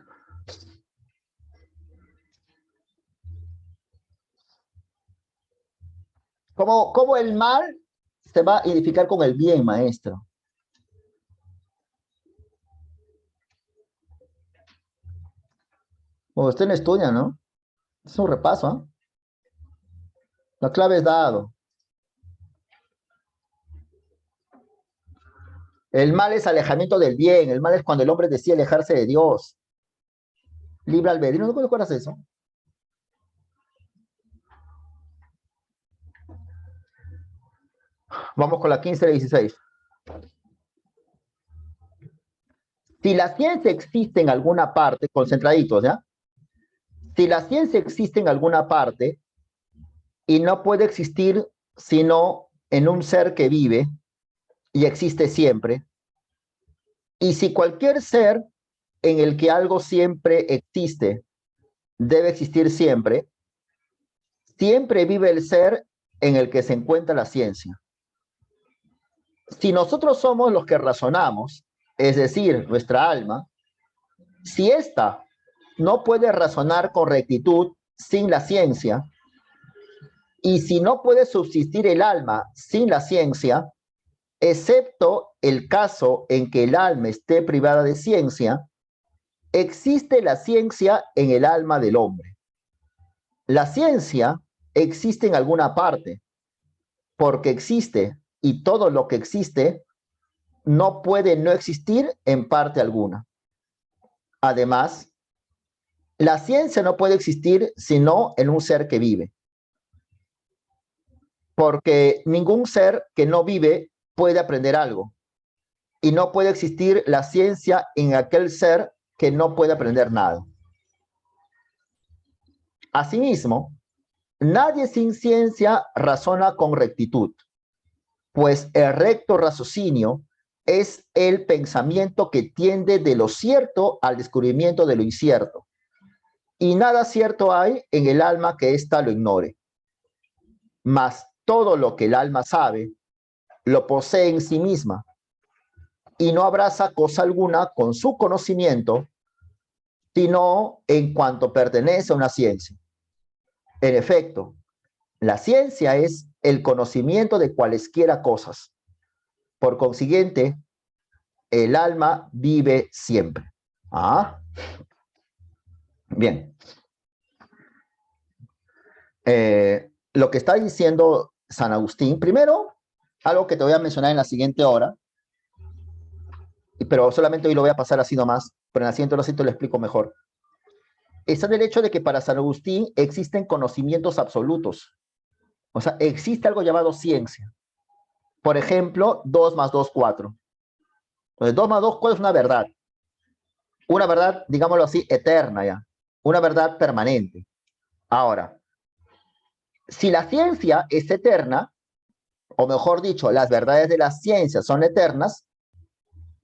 ¿Cómo el mal se va a identificar con el bien, maestro? Bueno, usted no estudia, ¿no? Es un repaso, ¿eh? La clave es dado. El mal es alejamiento del bien. El mal es cuando el hombre decide alejarse de Dios. Libre albedrío. ¿No te acuerdas de eso? Vamos con la 15 y 16. Si la ciencia existe en alguna parte, concentraditos, ¿ya? Si la ciencia existe en alguna parte y no puede existir sino en un ser que vive y existe siempre, y si cualquier ser en el que algo siempre existe debe existir siempre, siempre vive el ser en el que se encuentra la ciencia. Si nosotros somos los que razonamos, es decir, nuestra alma, si ésta no puede razonar con rectitud sin la ciencia, y si no puede subsistir el alma sin la ciencia, excepto el caso en que el alma esté privada de ciencia, existe la ciencia en el alma del hombre. La ciencia existe en alguna parte, porque existe, y todo lo que existe no puede no existir en parte alguna. Además, la ciencia no puede existir sino en un ser que vive, porque ningún ser que no vive puede aprender algo. Y no puede existir la ciencia en aquel ser que no puede aprender nada. Asimismo, nadie sin ciencia razona con rectitud, pues el recto raciocinio es el pensamiento que tiende de lo cierto al descubrimiento de lo incierto. Y nada cierto hay en el alma que ésta lo ignore. Mas todo lo que el alma sabe, lo posee en sí misma, y no abraza cosa alguna con su conocimiento, sino en cuanto pertenece a una ciencia. En efecto, la ciencia es el conocimiento de cualesquiera cosas. Por consiguiente, el alma vive siempre. Ah, bien. Lo que está diciendo San Agustín, primero, algo que te voy a mencionar en la siguiente hora, pero solamente hoy lo voy a pasar así nomás, pero en la siguiente hora sí te lo explico mejor. Está en el hecho de que para San Agustín existen conocimientos absolutos. O sea, existe algo llamado ciencia. Por ejemplo, 2 más 2, 4. Entonces, 2 más 2, ¿cuál es una verdad? Una verdad, digámoslo así, eterna ya. Una verdad permanente. Ahora, si la ciencia es eterna, o mejor dicho, las verdades de la ciencia son eternas,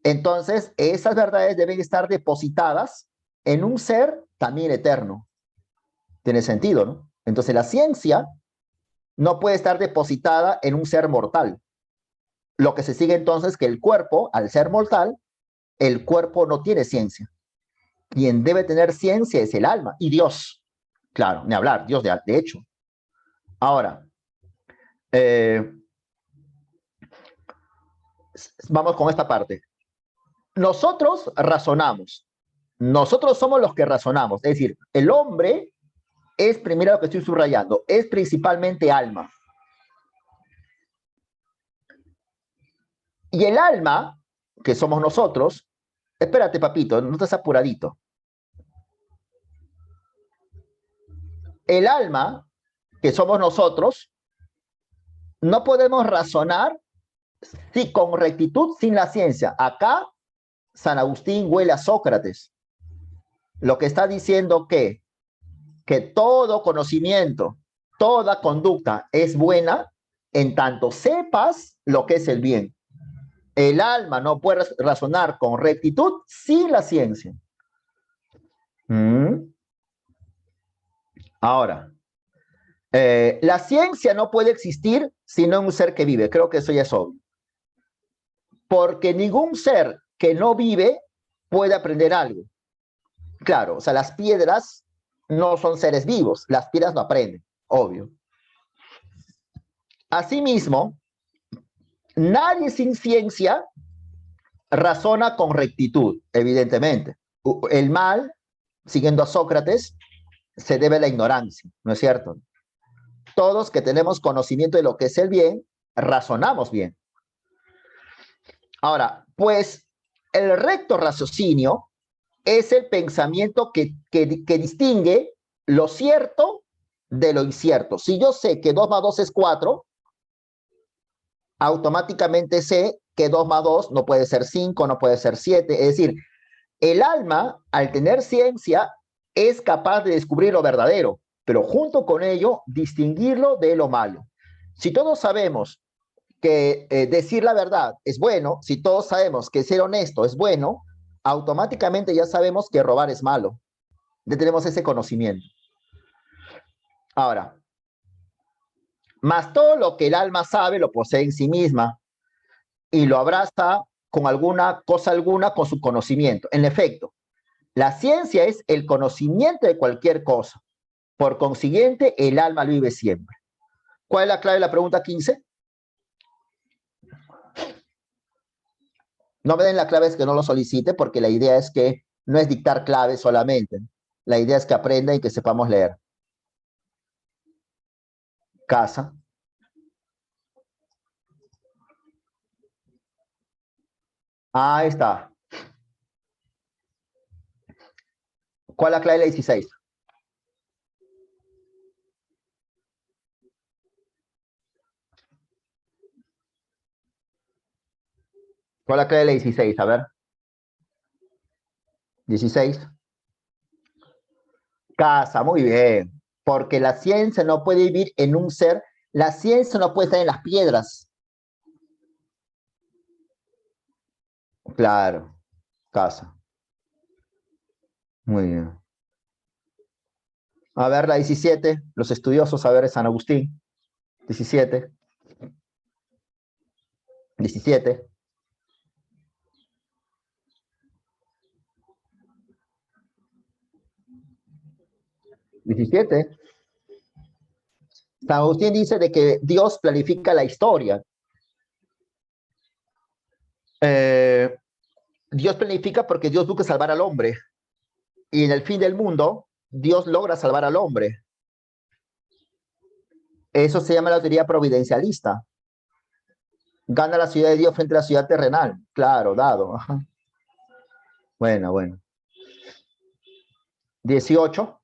entonces esas verdades deben estar depositadas en un ser también eterno. Tiene sentido, ¿no? Entonces la ciencia no puede estar depositada en un ser mortal. Lo que se sigue entonces es que el cuerpo, al ser mortal, el cuerpo no tiene ciencia. Quien debe tener ciencia es el alma y Dios. Claro, ni hablar, Dios de hecho. Ahora, vamos con esta parte. Nosotros razonamos. Nosotros somos los que razonamos. Es decir, el hombre es, primero lo que estoy subrayando, es principalmente alma. Y el alma, que somos nosotros, espérate, papito, no estás apuradito. El alma, que somos nosotros, no podemos razonar si con rectitud sin la ciencia. Acá San Agustín huele a Sócrates. Lo que está diciendo que todo conocimiento, toda conducta es buena en tanto sepas lo que es el bien. El alma no puede razonar con rectitud sin la ciencia. Ahora, la ciencia no puede existir sino en un ser que vive. Creo que eso ya es obvio. Porque ningún ser que no vive puede aprender algo. Claro, o sea, las piedras no son seres vivos, las piedras no aprenden, obvio. Asimismo, nadie sin ciencia razona con rectitud, evidentemente. El mal, siguiendo a Sócrates, se debe a la ignorancia, ¿no es cierto? Todos que tenemos conocimiento de lo que es el bien, razonamos bien. Ahora, pues el recto raciocinio es el pensamiento que distingue lo cierto de lo incierto. Si yo sé que 2 más 2 es 4, automáticamente sé que 2 más 2 no puede ser 5, no puede ser 7. Es decir, el alma, al tener ciencia, es capaz de descubrir lo verdadero, pero junto con ello, distinguirlo de lo malo. Si todos sabemos que decir la verdad es bueno, si todos sabemos que ser honesto es bueno, automáticamente ya sabemos que robar es malo. Ya tenemos ese conocimiento. Ahora, más todo lo que el alma sabe lo posee en sí misma y lo abraza con alguna cosa alguna con su conocimiento. En efecto, la ciencia es el conocimiento de cualquier cosa. Por consiguiente, el alma lo vive siempre. ¿Cuál es la clave de la pregunta 15? No me den la clave, es que no lo solicite, porque la idea es que no es dictar claves solamente. La idea es que aprenda y que sepamos leer. Casa. Ahí está. ¿Cuál es la clave de la 16? ¿Cuál es la clave de la 16? A ver. 16. Casa, muy bien. Porque la ciencia no puede vivir en un ser. La ciencia no puede estar en las piedras. Claro, casa. Muy bien. A ver, la 17. Los estudiosos, a ver, San Agustín. 17. 17. 17. San Agustín dice de que Dios planifica la historia. Eh, Dios planifica porque Dios busca salvar al hombre. Y en el fin del mundo, Dios logra salvar al hombre. Eso se llama la teoría providencialista. Gana la ciudad de Dios frente a la ciudad terrenal. Claro, dado. Ajá. Bueno, bueno. 18.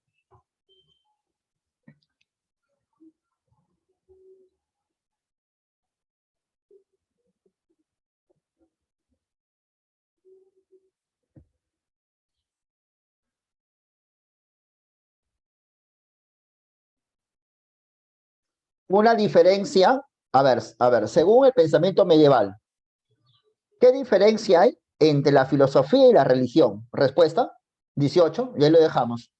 Una diferencia, a ver, según el pensamiento medieval, ¿qué diferencia hay entre la filosofía y la religión? Respuesta, 18, y ahí lo dejamos.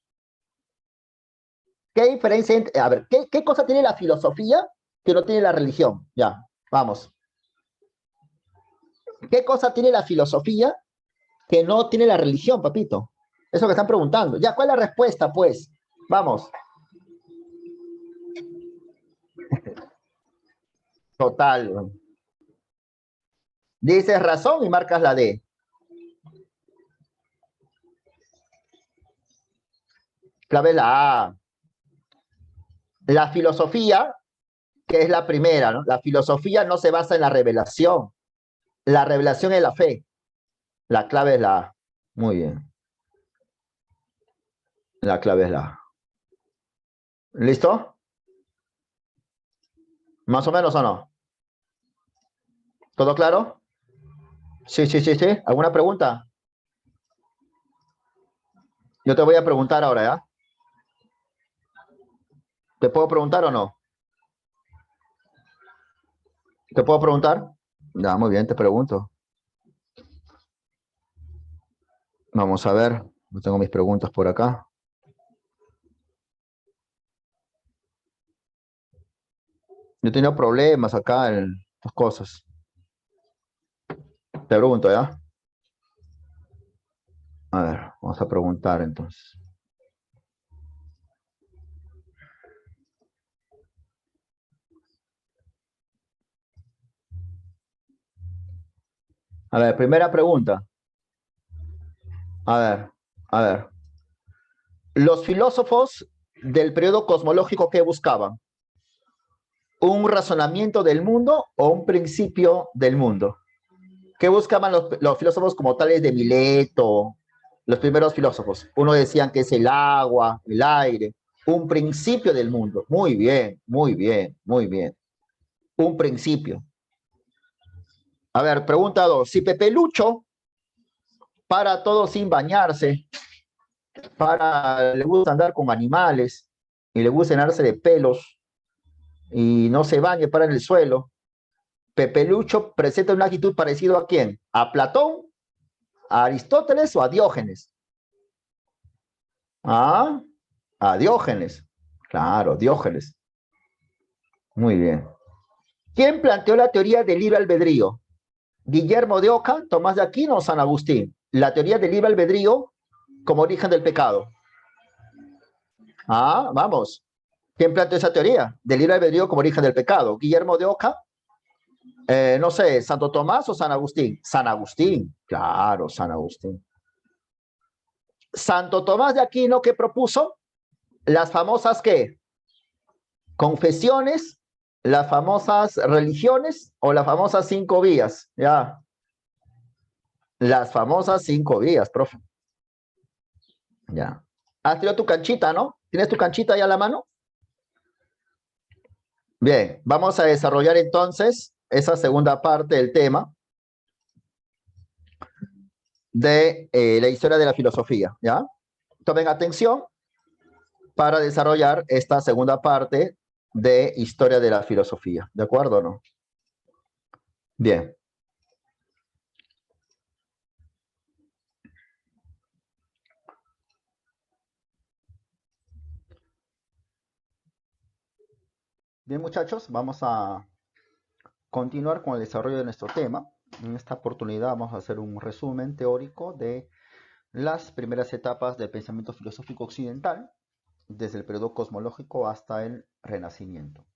¿Qué diferencia entre, a ver, qué cosa tiene la filosofía que no tiene la religión? Ya, vamos. ¿Qué cosa tiene la filosofía que no tiene la religión, papito? Eso que están preguntando. Ya, ¿cuál es la respuesta, pues? Vamos. Total. Dices razón y marcas la D. Clave la A. La filosofía, que es la primera, ¿no? La filosofía no se basa en la revelación. La revelación es la fe. La clave es la A. Muy bien. La clave es la A. ¿Listo? ¿Más o menos o no? ¿Todo claro? Sí, sí, sí, sí. ¿Alguna pregunta? Yo te voy a preguntar ahora, ¿ya? ¿Te puedo preguntar o no? ¿Te puedo preguntar? Ya, muy bien, te pregunto. Vamos a ver. Yo tengo mis preguntas por acá. Yo he tenido problemas acá en las cosas. Te pregunto, ¿ya? A ver, vamos a preguntar entonces. A ver, primera pregunta. A ver, a ver. Los filósofos del periodo cosmológico, ¿qué buscaban? ¿Un razonamiento del mundo o un principio del mundo? ¿Qué buscaban los filósofos como tales de Mileto, los primeros filósofos? Uno decían que es el agua, el aire, un principio del mundo. Muy bien, muy bien, muy bien. Un principio. A ver, pregunta 2. Si Pepe Lucho para todo sin bañarse, le gusta andar con animales y le gusta llenarse de pelos y no se bañe para en el suelo, Pepe Lucho presenta una actitud parecida a quién? ¿A Platón, a Aristóteles o a Diógenes? Ah, a Diógenes. Claro, Diógenes. Muy bien. ¿Quién planteó la teoría del libre albedrío? ¿Guillermo de Oca, Tomás de Aquino o San Agustín? La teoría del libre albedrío como origen del pecado. Ah, vamos. ¿Quién planteó esa teoría del libre albedrío como origen del pecado? ¿Guillermo de Oca? No sé, ¿Santo Tomás o San Agustín? San Agustín, claro, San Agustín. Santo Tomás de Aquino, ¿qué propuso? Las famosas, ¿qué? Confesiones, las famosas religiones o las famosas 5 vías. Ya, las famosas 5 vías, profe. Ya. Has tirado tu canchita, ¿no? ¿Tienes tu canchita ahí a la mano? Bien, vamos a desarrollar entonces esa segunda parte del tema. de la historia de la filosofía, ¿ya? Tomen atención para desarrollar esta segunda parte de historia de la filosofía, ¿de acuerdo o no? Bien. Bien, muchachos, vamos a continuar con el desarrollo de nuestro tema. En esta oportunidad vamos a hacer un resumen teórico de las primeras etapas del pensamiento filosófico occidental, desde el periodo cosmológico hasta el Renacimiento.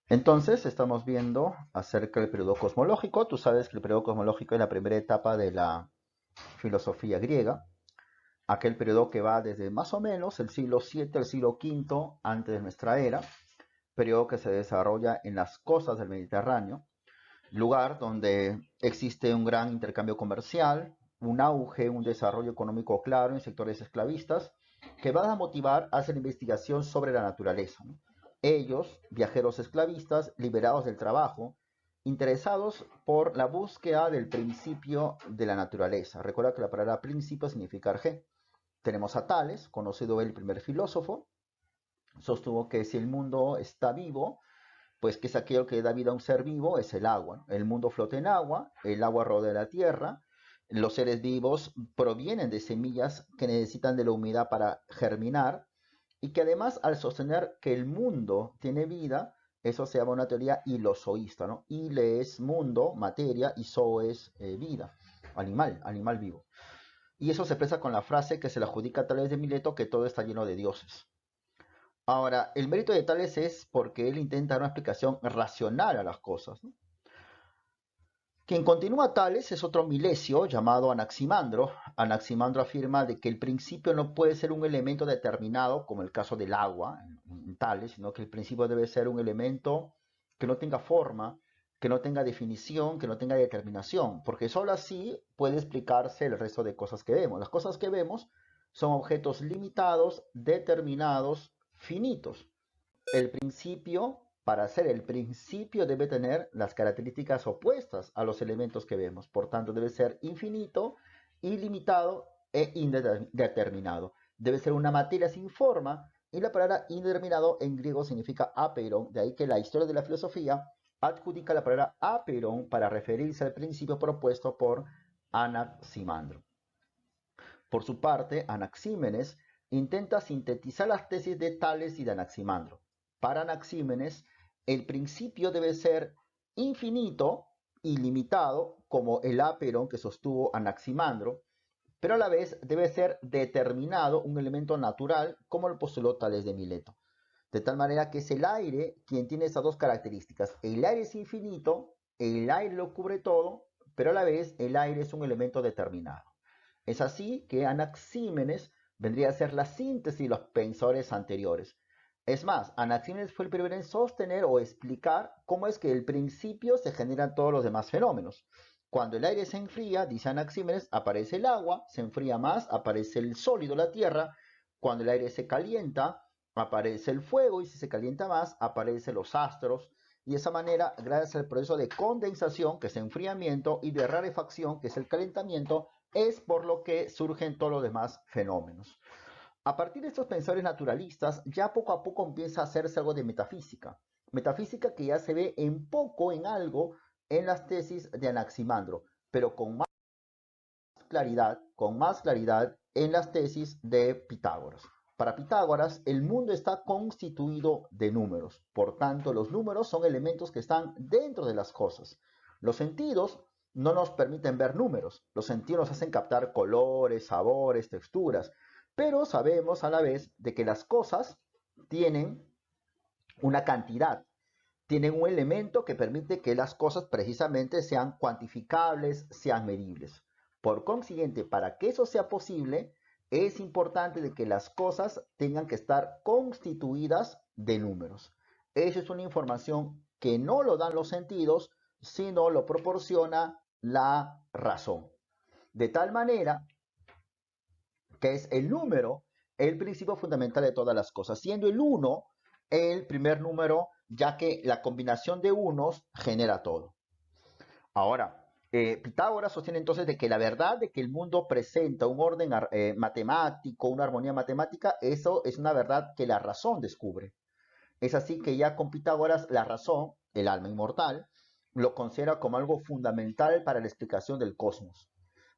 Entonces, estamos viendo acerca del periodo cosmológico. Tú sabes que el periodo cosmológico es la primera etapa de la filosofía griega, aquel periodo que va desde más o menos el siglo VII al siglo V antes de nuestra era, periodo que se desarrolla en las costas del Mediterráneo, lugar donde existe un gran intercambio comercial, un auge, un desarrollo económico claro en sectores esclavistas, que van a motivar hacia la investigación sobre la naturaleza, ¿no? Ellos, viajeros esclavistas, liberados del trabajo, interesados por la búsqueda del principio de la naturaleza. Recuerda que la palabra principio significa G. Tenemos a Tales, conocido el primer filósofo, sostuvo que si el mundo está vivo, pues que es aquello que da vida a un ser vivo, es el agua. El mundo flota en agua, el agua rodea la tierra, los seres vivos provienen de semillas que necesitan de la humedad para germinar y que además al sostener que el mundo tiene vida, eso se llama una teoría ilozoísta, ¿no? Ile es mundo, materia, y zo es vida, animal vivo. Y eso se expresa con la frase que se le adjudica a Tales de Mileto, que todo está lleno de dioses. Ahora, el mérito de Tales es porque él intenta dar una explicación racional a las cosas, ¿no? Quien continúa Tales es otro milesio llamado Anaximandro. Anaximandro afirma de que el principio no puede ser un elemento determinado, como el caso del agua en Tales, sino que el principio debe ser un elemento que no tenga forma, que no tenga definición, que no tenga determinación, porque solo así puede explicarse el resto de cosas que vemos. Las cosas que vemos son objetos limitados, determinados, finitos. El principio, para ser el principio, debe tener las características opuestas a los elementos que vemos. Por tanto, debe ser infinito, ilimitado e indeterminado. Debe ser una materia sin forma y la palabra indeterminado en griego significa apeiron. De ahí que la historia de la filosofía adjudica la palabra apeiron para referirse al principio propuesto por Anaximandro. Por su parte, Anaxímenes intenta sintetizar las tesis de Tales y de Anaximandro. Para Anaxímenes, el principio debe ser infinito, ilimitado, como el aperon que sostuvo Anaximandro, pero a la vez debe ser determinado, un elemento natural, como lo postuló Tales de Mileto. De tal manera que es el aire quien tiene esas dos características. El aire es infinito, el aire lo cubre todo, pero a la vez el aire es un elemento determinado. Es así que Anaxímenes vendría a ser la síntesis de los pensadores anteriores. Es más, Anaxímenes fue el primero en sostener o explicar cómo es que el principio se generan todos los demás fenómenos. Cuando el aire se enfría, dice Anaxímenes, aparece el agua, se enfría más, aparece el sólido, la tierra. Cuando el aire se calienta, aparece el fuego y si se calienta más, aparecen los astros. Y de esa manera, gracias al proceso de condensación, que es enfriamiento, y de rarefacción, que es el calentamiento, es por lo que surgen todos los demás fenómenos. A partir de estos pensadores naturalistas, ya poco a poco empieza a hacerse algo de metafísica. Metafísica que ya se ve en poco, en algo, en las tesis de Anaximandro, pero con más claridad en las tesis de Pitágoras. Para Pitágoras, el mundo está constituido de números. Por tanto, los números son elementos que están dentro de las cosas. Los sentidos no nos permiten ver números. Los sentidos nos hacen captar colores, sabores, texturas. Pero sabemos a la vez de que las cosas tienen una cantidad, tienen un elemento que permite que las cosas precisamente sean cuantificables, sean medibles. Por consiguiente, para que eso sea posible, es importante de que las cosas tengan que estar constituidas de números. Esa es una información que no lo dan los sentidos, sino lo proporciona la razón. De tal manera que es el número el principio fundamental de todas las cosas, siendo el 1 el primer número, ya que la combinación de unos genera todo. Ahora, Pitágoras sostiene entonces de que la verdad de que el mundo presenta un orden matemático, una armonía matemática, eso es una verdad que la razón descubre. Es así que ya con Pitágoras la razón, el alma inmortal, lo considera como algo fundamental para la explicación del cosmos.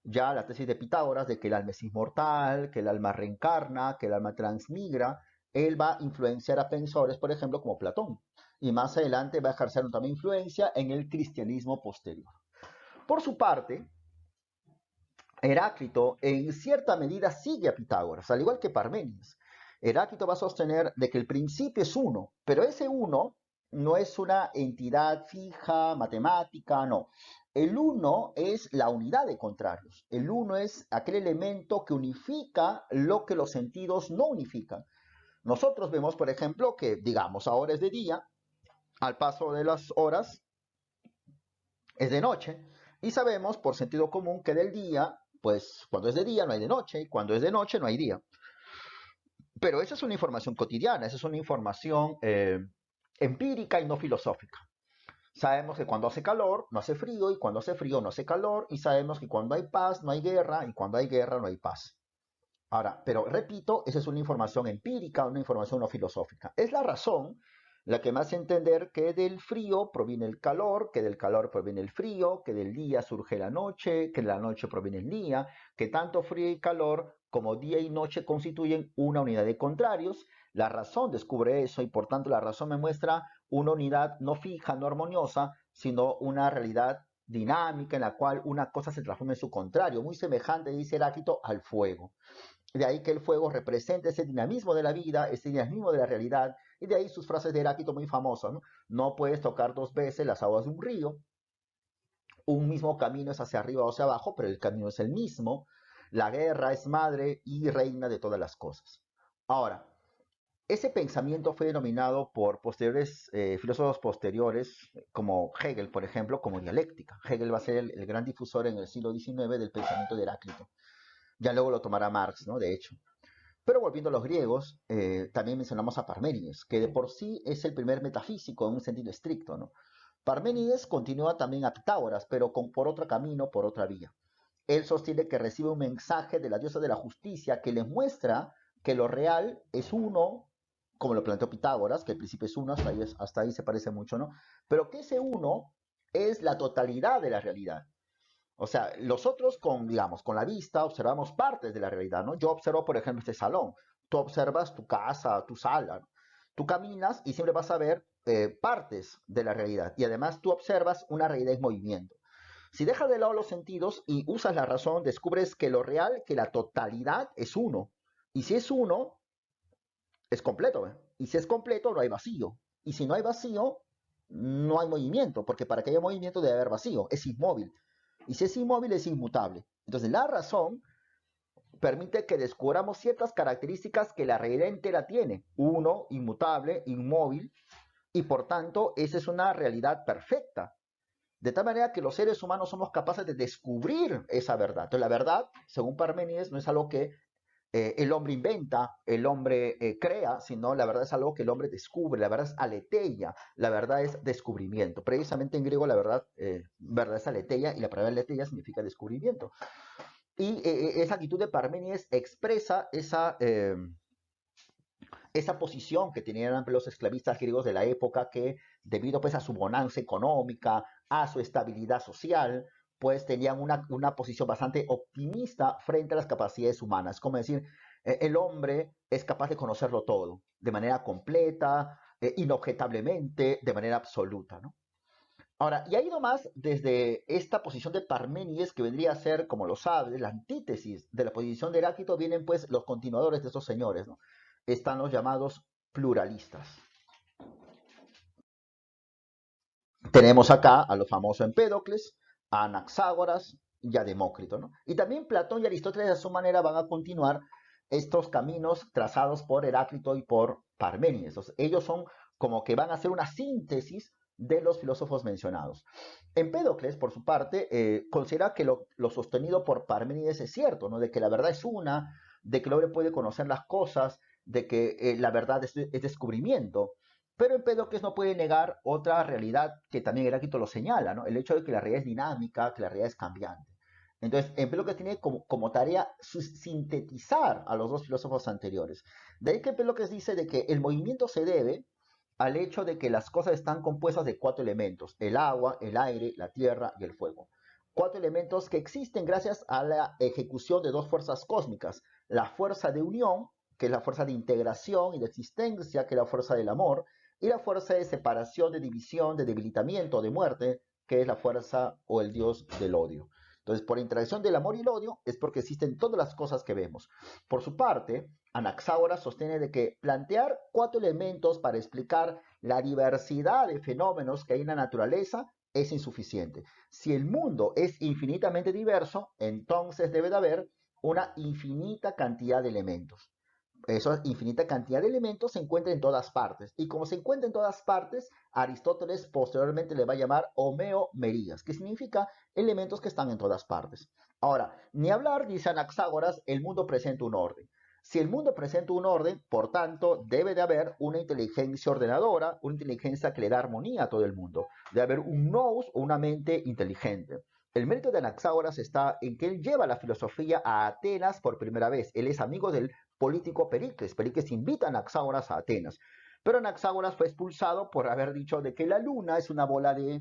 Ya la tesis de Pitágoras de que el alma es inmortal, que el alma reencarna, que el alma transmigra, él va a influenciar a pensadores, por ejemplo, como Platón. Y más adelante va a ejercer también influencia en el cristianismo posterior. Por su parte, Heráclito en cierta medida sigue a Pitágoras, al igual que Parménides. Heráclito va a sostener de que el principio es uno, pero ese uno no es una entidad fija, matemática, no. El uno es la unidad de contrarios. El uno es aquel elemento que unifica lo que los sentidos no unifican. Nosotros vemos, por ejemplo, que, digamos, ahora es de día, al paso de las horas es de noche, y sabemos por sentido común que del día, pues cuando es de día no hay de noche, y cuando es de noche no hay día. Pero esa es una información cotidiana, esa es una información empírica y no filosófica. Sabemos que cuando hace calor no hace frío, y cuando hace frío no hace calor, y sabemos que cuando hay paz no hay guerra, y cuando hay guerra no hay paz. Ahora, pero repito, esa es una información empírica, una información no filosófica. Es la razón la que me hace entender que del frío proviene el calor, que del calor proviene el frío, que del día surge la noche, que de la noche proviene el día, que tanto frío y calor como día y noche constituyen una unidad de contrarios. La razón descubre eso y por tanto la razón me muestra una unidad no fija, no armoniosa, sino una realidad dinámica en la cual una cosa se transforma en su contrario, muy semejante, dice Heráclito, al fuego. De ahí que el fuego representa ese dinamismo de la vida, ese dinamismo de la realidad, y de ahí sus frases de Heráclito muy famosas, ¿no? No puedes tocar dos veces las aguas de un río, un mismo camino es hacia arriba o hacia abajo, pero el camino es el mismo. La guerra es madre y reina de todas las cosas. Ahora, ese pensamiento fue denominado por posteriores filósofos posteriores, como Hegel, por ejemplo, como dialéctica. Hegel va a ser el gran difusor en el siglo XIX del pensamiento de Heráclito. Ya luego lo tomará Marx, ¿no? De hecho. Pero volviendo a los griegos, también mencionamos a Parménides, que de por sí es el primer metafísico en un sentido estricto, ¿no? Parménides continúa también a Pitágoras, pero por otro camino, por otra vía. Él sostiene que recibe un mensaje de la diosa de la justicia que le muestra que lo real es uno, como lo planteó Pitágoras, que el principio es uno, hasta ahí se parece mucho, ¿no? Pero que ese uno es la totalidad de la realidad. O sea, nosotros con, digamos, con la vista observamos partes de la realidad, ¿no? Yo observo, por ejemplo, este salón. Tú observas tu casa, tu sala, ¿no? Tú caminas y siempre vas a ver partes de la realidad. Y además tú observas una realidad en movimiento. Si dejas de lado los sentidos y usas la razón, descubres que lo real, que la totalidad es uno. Y si es uno, es completo, ¿eh? Y si es completo, no hay vacío. Y si no hay vacío, no hay movimiento, porque para que haya movimiento debe haber vacío, es inmóvil. Y si es inmóvil, es inmutable. Entonces, la razón permite que descubramos ciertas características que la realidad entera tiene. Uno, inmutable, inmóvil, y por tanto, esa es una realidad perfecta. De tal manera que los seres humanos somos capaces de descubrir esa verdad. Entonces, la verdad, según Parménides, no es algo que el hombre inventa, el hombre crea, sino la verdad es algo que el hombre descubre, la verdad es aletheia, la verdad es descubrimiento. Precisamente en griego la verdad es aletheia y la palabra aletheia significa descubrimiento. Y esa actitud de Parménides expresa esa posición que tenían los esclavistas griegos de la época que debido pues a su bonanza económica, a su estabilidad social, pues tenían una posición bastante optimista frente a las capacidades humanas. Como decir, el hombre es capaz de conocerlo todo, de manera completa, inobjetablemente, de manera absoluta, ¿no? Ahora, y ha ido más desde esta posición de Parménides, que vendría a ser, como lo sabes, la antítesis de la posición de Heráclito, vienen pues los continuadores de estos señores, ¿no? Están los llamados pluralistas. Tenemos acá a los famosos Empédocles, a Anaxágoras y a Demócrito, ¿no? Y también Platón y Aristóteles a su manera van a continuar estos caminos trazados por Heráclito y por Parménides. Entonces, ellos son como que van a hacer una síntesis de los filósofos mencionados. Empédocles, por su parte, considera que lo sostenido por Parménides es cierto, ¿no? De que la verdad es una, de que el hombre puede conocer las cosas, de que la verdad es descubrimiento. Pero Empédocles no puede negar otra realidad que también Heráclito lo señala, ¿no? El hecho de que la realidad es dinámica, que la realidad es cambiante. Entonces, Empédocles tiene como tarea sintetizar a los dos filósofos anteriores. De ahí que Empédocles dice de que el movimiento se debe al hecho de que las cosas están compuestas de cuatro elementos: el agua, el aire, la tierra y el fuego. Cuatro elementos que existen gracias a la ejecución de dos fuerzas cósmicas: la fuerza de unión, que es la fuerza de integración y de existencia, que es la fuerza del amor, y la fuerza de separación, de división, de debilitamiento, de muerte, que es la fuerza o el dios del odio. Entonces, por interacción del amor y el odio es porque existen todas las cosas que vemos. Por su parte, Anaxágoras sostiene de que plantear cuatro elementos para explicar la diversidad de fenómenos que hay en la naturaleza es insuficiente. Si el mundo es infinitamente diverso, entonces debe de haber una infinita cantidad de elementos. Esa infinita cantidad de elementos se encuentra en todas partes. Y como se encuentra en todas partes, Aristóteles posteriormente le va a llamar homeomerías, que significa elementos que están en todas partes. Ahora, ni hablar, dice Anaxágoras, el mundo presenta un orden. Si el mundo presenta un orden, por tanto, debe de haber una inteligencia ordenadora, una inteligencia que le da armonía a todo el mundo. Debe haber un nous o una mente inteligente. El mérito de Anaxágoras está en que él lleva la filosofía a Atenas por primera vez. Él es amigo del político Pericles. Pericles invita a Anaxágoras a Atenas. Pero Anaxágoras fue expulsado por haber dicho de que la luna es una bola de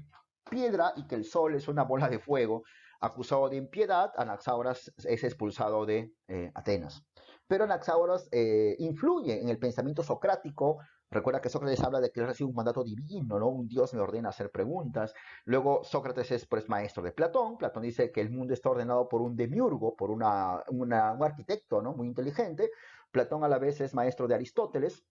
piedra y que el sol es una bola de fuego. Acusado de impiedad, Anaxágoras es expulsado de Atenas. Pero Anaxágoras influye en el pensamiento socrático. Recuerda que Sócrates habla de que él recibe un mandato divino, ¿no? Un dios me ordena hacer preguntas. Luego Sócrates es pues maestro de Platón. Platón dice que el mundo está ordenado por un demiurgo, por un arquitecto, ¿no? Muy inteligente. Platón a la vez es maestro de Aristóteles.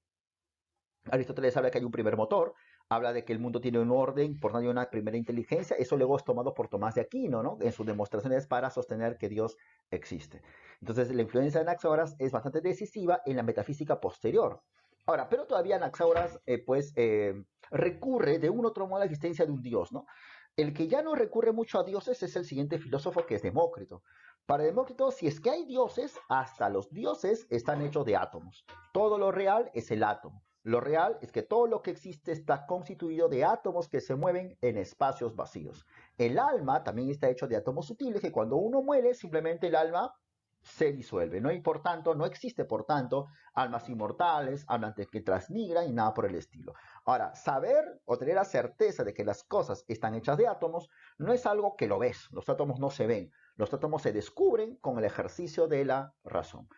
Aristóteles habla que hay un primer motor, habla de que el mundo tiene un orden, por tanto hay una primera inteligencia. Eso luego es tomado por Tomás de Aquino, ¿no? En sus demostraciones para sostener que Dios existe. Entonces la influencia de Anaxágoras es bastante decisiva en la metafísica posterior. Ahora, pero todavía Anaxágoras recurre de un otro modo a la existencia de un dios, ¿no? El que ya no recurre mucho a dioses es el siguiente filósofo, que es Demócrito. Para Demócrito, si es que hay dioses, hasta los dioses están hechos de átomos. Todo lo real es el átomo. Lo real es que todo lo que existe está constituido de átomos que se mueven en espacios vacíos. El alma también está hecho de átomos sutiles que cuando uno muere, simplemente el alma se disuelve, ¿no? Y por tanto, no existe, por tanto, almas inmortales, almas que transmigran y nada por el estilo. Ahora, saber o tener la certeza de que las cosas están hechas de átomos no es algo que lo ves, los átomos no se ven, los átomos se descubren con el ejercicio de la razón.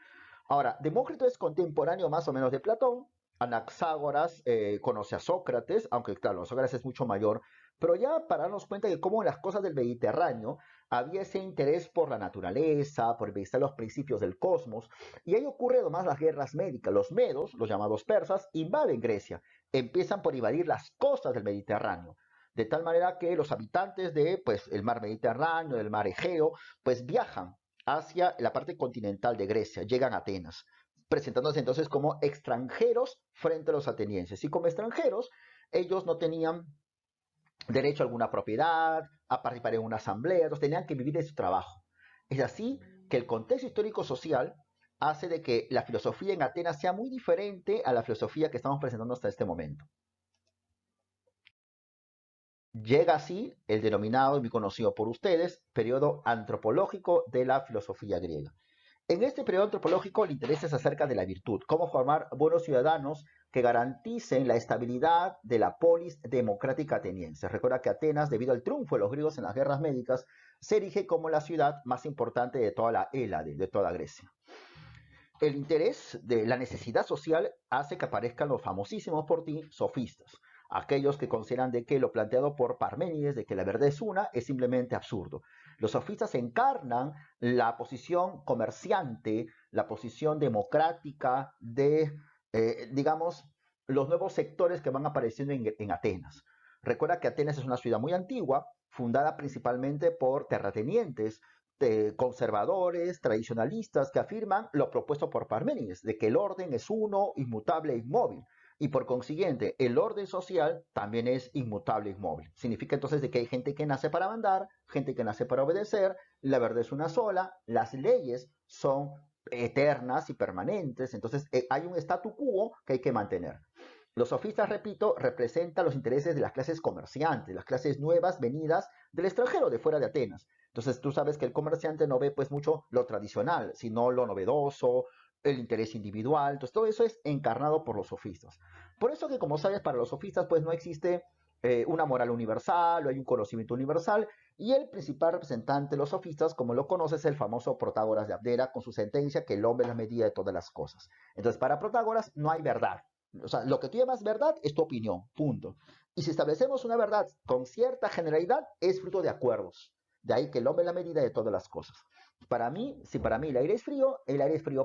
Ahora, Demócrito es contemporáneo más o menos de Platón. Anaxágoras conoce a Sócrates, aunque claro, Sócrates es mucho mayor, pero ya para darnos cuenta de cómo en las cosas del Mediterráneo había ese interés por la naturaleza, por investigar los principios del cosmos, y ahí ocurre además las guerras médicas. Los medos, los llamados persas, invaden Grecia, empiezan por invadir las costas del Mediterráneo, de tal manera que los habitantes de pues, el mar Mediterráneo, del mar Egeo, pues viajan hacia la parte continental de Grecia, llegan a Atenas, presentándose entonces como extranjeros frente a los atenienses. Y como extranjeros, ellos no tenían derecho a alguna propiedad, a participar en una asamblea, entonces tenían que vivir de su trabajo. Es así que el contexto histórico-social hace de que la filosofía en Atenas sea muy diferente a la filosofía que estamos presentando hasta este momento. Llega así el denominado y muy conocido por ustedes periodo antropológico de la filosofía griega. En este periodo antropológico el interés es acerca de la virtud, cómo formar buenos ciudadanos que garanticen la estabilidad de la polis democrática ateniense. Recuerda que Atenas, debido al triunfo de los griegos en las guerras médicas, se erige como la ciudad más importante de toda la Hélade, de toda Grecia. El interés de la necesidad social hace que aparezcan los famosísimos por ti sofistas, aquellos que consideran de que lo planteado por Parménides de que la verdad es una es simplemente absurdo. Los sofistas encarnan la posición comerciante, la posición democrática de, digamos, los nuevos sectores que van apareciendo en Atenas. Recuerda que Atenas es una ciudad muy antigua, fundada principalmente por terratenientes, conservadores, tradicionalistas, que afirman lo propuesto por Parménides, de que el orden es uno, inmutable e inmóvil. Y por consiguiente, el orden social también es inmutable e inmóvil. Significa entonces de que hay gente que nace para mandar, gente que nace para obedecer, la verdad es una sola, las leyes son eternas y permanentes, entonces hay un statu quo que hay que mantener. Los sofistas, repito, representan los intereses de las clases comerciantes, las clases nuevas venidas del extranjero, de fuera de Atenas. Entonces tú sabes que el comerciante no ve pues mucho lo tradicional, sino lo novedoso, el interés individual. Entonces todo eso es encarnado por los sofistas. Por eso que, como sabes, para los sofistas pues no existe una moral universal o hay un conocimiento universal, y el principal representante de los sofistas, como lo conoces, es el famoso Protágoras de Abdera, con su sentencia que el hombre es la medida de todas las cosas. Entonces, para Protágoras no hay verdad. O sea, lo que tú llamas verdad es tu opinión, punto. Y si establecemos una verdad con cierta generalidad, es fruto de acuerdos. De ahí que el hombre es la medida de todas las cosas. Para mí, si para mí el aire es frío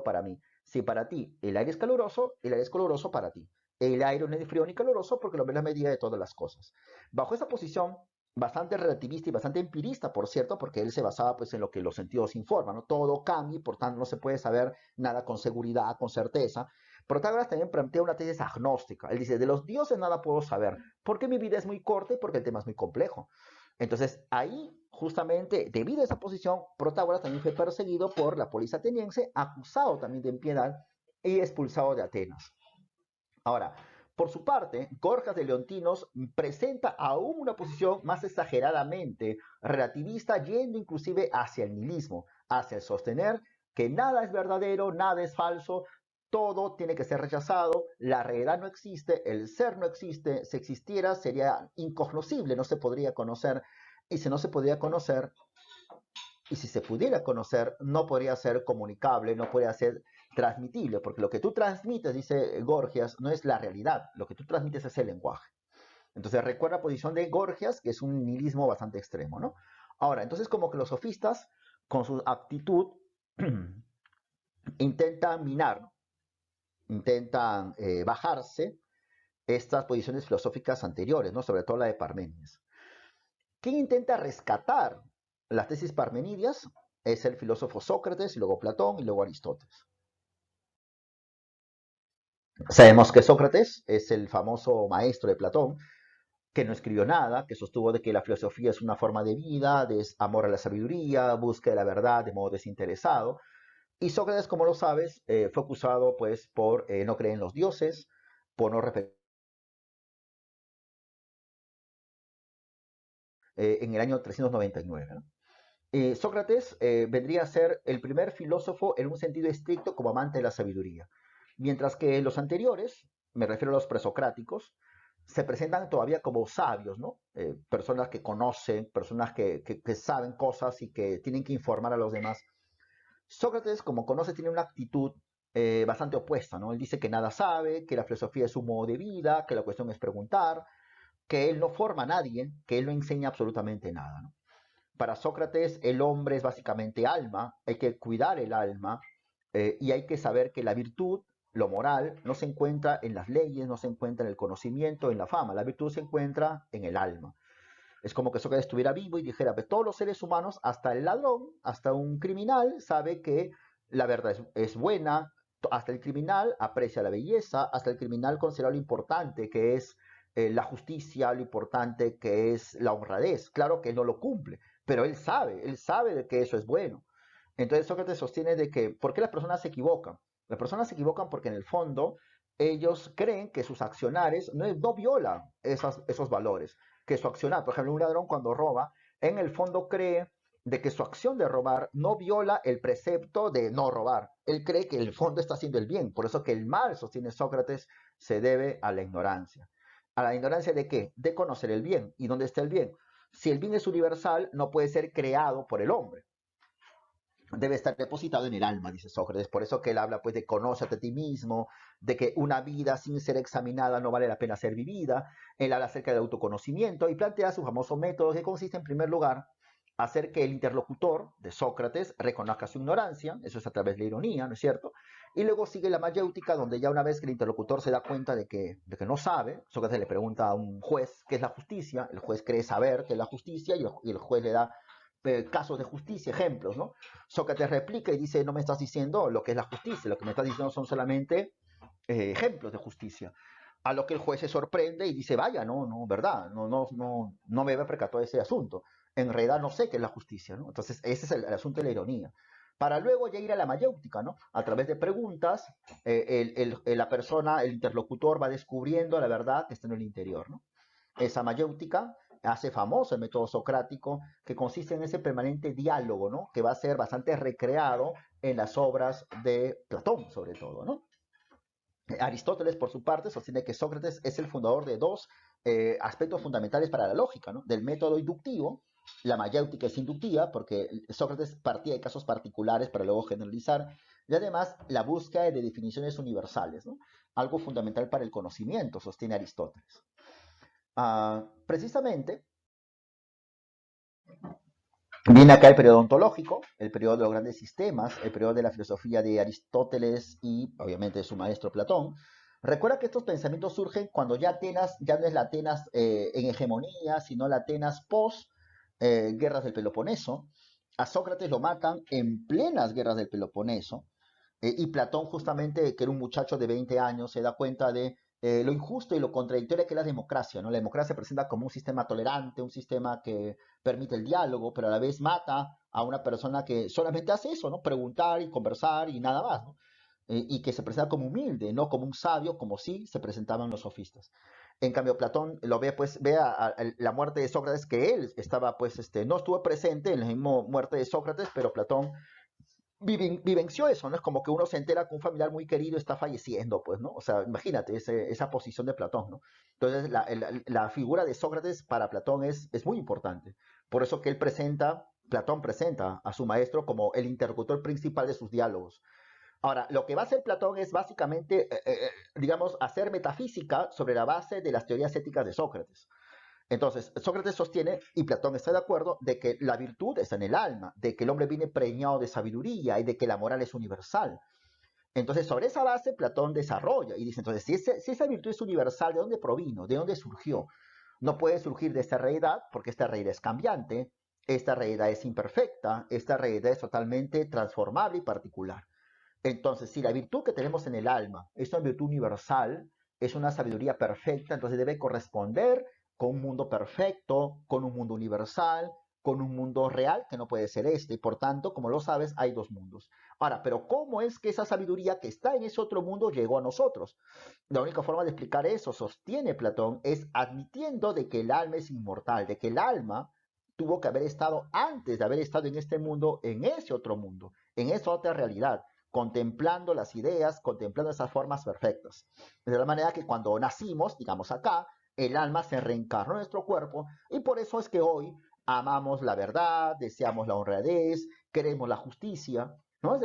para mí. Si para ti el aire el aire es caluroso para ti. El aire no es ni frío ni caluroso porque el hombre es la medida de todas las cosas. Bajo esa posición, bastante relativista y bastante empirista, por cierto, porque él se basaba pues en lo que los sentidos informan, ¿no? Todo cambia y por tanto no se puede saber nada con seguridad, con certeza. Protágoras también plantea una tesis agnóstica. Él dice, de los dioses nada puedo saber, porque mi vida es muy corta y porque el tema es muy complejo. Entonces, ahí, justamente, debido a esa posición, Protágoras también fue perseguido por la polis ateniense, acusado también de impiedad y expulsado de Atenas. Ahora, por su parte, Gorgias de Leontinos presenta aún una posición más exageradamente relativista, yendo inclusive hacia el nihilismo, hacia el sostener que nada es verdadero, nada es falso, todo tiene que ser rechazado, la realidad no existe, el ser no existe, si existiera sería incognoscible, no se podría conocer, y si no se podría conocer, y si se pudiera conocer, no podría ser comunicable, no podría ser transmitible, porque lo que tú transmites, dice Gorgias, no es la realidad, lo que tú transmites es el lenguaje. Entonces recuerda la posición de Gorgias, que es un nihilismo bastante extremo, ¿no? Ahora, entonces como que los sofistas, con su actitud, intentan minar, intentan bajarse estas posiciones filosóficas anteriores, ¿no? Sobre todo la de Parménides. ¿Quién intenta rescatar las tesis parmenidias? Es el filósofo Sócrates, y luego Platón, y luego Aristóteles. Sabemos que Sócrates es el famoso maestro de Platón, que no escribió nada, que sostuvo de que la filosofía es una forma de vida, de amor a la sabiduría, búsqueda de la verdad de modo desinteresado. Y Sócrates, como lo sabes, fue acusado pues por no creer en los dioses, por no respetar en el año 399, ¿no? Sócrates vendría a ser el primer filósofo en un sentido estricto como amante de la sabiduría, mientras que los anteriores, me refiero a los presocráticos, se presentan todavía como sabios, ¿no? Personas que conocen, personas que saben cosas y que tienen que informar a los demás. Sócrates, como conoce, tiene una actitud bastante opuesta, ¿no? Él dice que nada sabe, que la filosofía es un modo de vida, que la cuestión es preguntar, que él no forma a nadie, que él no enseña absolutamente nada, ¿no? Para Sócrates el hombre es básicamente alma, hay que cuidar el alma y hay que saber que la virtud, lo moral, no se encuentra en las leyes, no se encuentra en el conocimiento, en la fama, la virtud se encuentra en el alma. Es como que Sócrates estuviera vivo y dijera, pues todos los seres humanos, hasta el ladrón, hasta un criminal, sabe que la verdad es buena, hasta el criminal aprecia la belleza, hasta el criminal considera lo importante que es la justicia, lo importante que es la honradez. Claro que él no lo cumple, pero él sabe de que eso es bueno. Entonces Sócrates sostiene de que, ¿por qué las personas se equivocan? Las personas se equivocan porque en el fondo ellos creen que sus accionares no violan esos valores, que su accionar, por ejemplo, un ladrón cuando roba, en el fondo cree de que su acción de robar no viola el precepto de no robar. Él cree que en el fondo está haciendo el bien. Por eso que el mal, sostiene Sócrates, se debe a la ignorancia. ¿A la ignorancia de qué? De conocer el bien. ¿Y dónde está el bien? Si el bien es universal, no puede ser creado por el hombre, debe estar depositado en el alma, dice Sócrates. Por eso que él habla pues de conócete a ti mismo, de que una vida sin ser examinada no vale la pena ser vivida. Él habla acerca del autoconocimiento y plantea su famoso método que consiste en primer lugar hacer que el interlocutor de Sócrates reconozca su ignorancia, eso es a través de la ironía, ¿no es cierto? Y luego sigue la mayéutica, donde ya una vez que el interlocutor se da cuenta de que no sabe, Sócrates le pregunta a un juez qué es la justicia, el juez cree saber qué es la justicia y el juez le da casos de justicia, ejemplos, ¿no? Sócrates replica y dice, no me estás diciendo lo que es la justicia, lo que me estás diciendo son solamente ejemplos de justicia. A lo que el juez se sorprende y dice, vaya, no, verdad, no me había percatado de ese asunto. En realidad no sé qué es la justicia, ¿no? Entonces ese es el asunto de la ironía. para luego ya ir a la mayéutica, ¿no? A través de preguntas, la persona, el interlocutor va descubriendo la verdad que está en el interior, ¿no? Esa mayéutica hace famoso el método socrático, que consiste en ese permanente diálogo, ¿no? Que va a ser bastante recreado en las obras de Platón, sobre todo, ¿no? Aristóteles, por su parte, sostiene que Sócrates es el fundador de dos aspectos fundamentales para la lógica, ¿no? Del método inductivo, la mayéutica es inductiva, porque Sócrates partía de casos particulares para luego generalizar, y además la búsqueda de definiciones universales, ¿no? Algo fundamental para el conocimiento, sostiene Aristóteles. Precisamente, viene acá el periodo ontológico, el periodo de los grandes sistemas, el periodo de la filosofía de Aristóteles y obviamente de su maestro Platón. Recuerda que estos pensamientos surgen cuando ya Atenas ya no es la Atenas en hegemonía, sino la Atenas post guerras del Peloponeso. A Sócrates lo matan en plenas guerras del Peloponeso. Y Platón justamente, que era un muchacho de 20 años, se da cuenta de lo injusto y lo contradictorio que es la democracia, ¿no? La democracia se presenta como un sistema tolerante, un sistema que permite el diálogo, pero a la vez mata a una persona que solamente hace eso, ¿no? Preguntar y conversar y nada más, ¿no? Y que se presenta como humilde, no como un sabio, como sí se presentaban los sofistas. En cambio, Platón lo ve, pues, ve a la muerte de Sócrates, que él estaba, pues, no estuvo presente en la misma muerte de Sócrates, pero Platón vivenció eso, ¿no? Es como que uno se entera que un familiar muy querido está falleciendo, pues, ¿no? O sea, imagínate esa posición de Platón, ¿no? Entonces, la figura de Sócrates para Platón es muy importante. Por eso que Platón presenta a su maestro como el interlocutor principal de sus diálogos. Ahora, lo que va a hacer Platón es básicamente, digamos, hacer metafísica sobre la base de las teorías éticas de Sócrates. Entonces, Sócrates sostiene, y Platón está de acuerdo, de que la virtud está en el alma, de que el hombre viene preñado de sabiduría y de que la moral es universal. Entonces, sobre esa base, Platón desarrolla y dice, entonces, si esa virtud es universal, ¿de dónde provino? ¿De dónde surgió? No puede surgir de esta realidad porque esta realidad es cambiante, esta realidad es imperfecta, esta realidad es totalmente transformable y particular. Entonces, si la virtud que tenemos en el alma es una virtud universal, es una sabiduría perfecta, entonces debe corresponder con un mundo perfecto, con un mundo universal, con un mundo real que no puede ser este. Y por tanto, como lo sabes, hay dos mundos. Ahora, pero ¿cómo es que esa sabiduría que está en ese otro mundo llegó a nosotros? La única forma de explicar eso, sostiene Platón, es admitiendo de que el alma es inmortal, de que el alma tuvo que haber estado antes de haber estado en este mundo, en ese otro mundo, en esa otra realidad, contemplando las ideas, contemplando esas formas perfectas. De la manera que cuando nacimos, digamos acá, el alma se reencarnó en nuestro cuerpo y por eso es que hoy amamos la verdad, deseamos la honradez, queremos la justicia, ¿no?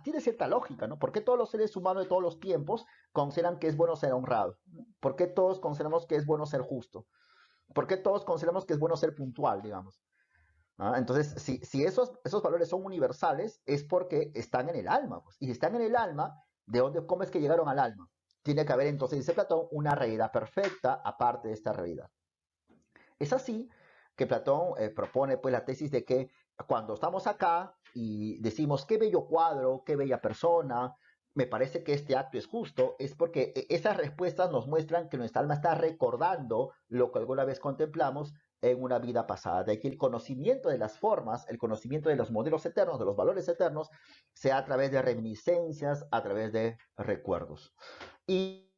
Tiene cierta lógica, ¿no? ¿Por qué todos los seres humanos de todos los tiempos consideran que es bueno ser honrado? ¿Por qué todos consideramos que es bueno ser justo? ¿Por qué todos consideramos que es bueno ser puntual, digamos? Entonces, si esos valores son universales, es porque están en el alma, pues. Y si están en el alma, ¿cómo es que llegaron al alma? Tiene que haber, entonces, dice Platón, una realidad perfecta aparte de esta realidad. Es así que Platón propone, pues, la tesis de que cuando estamos acá y decimos qué bello cuadro, qué bella persona, me parece que este acto es justo, es porque esas respuestas nos muestran que nuestra alma está recordando lo que alguna vez contemplamos en una vida pasada. De que el conocimiento de las formas, el conocimiento de los modelos eternos, de los valores eternos, sea a través de reminiscencias, a través de recuerdos. Y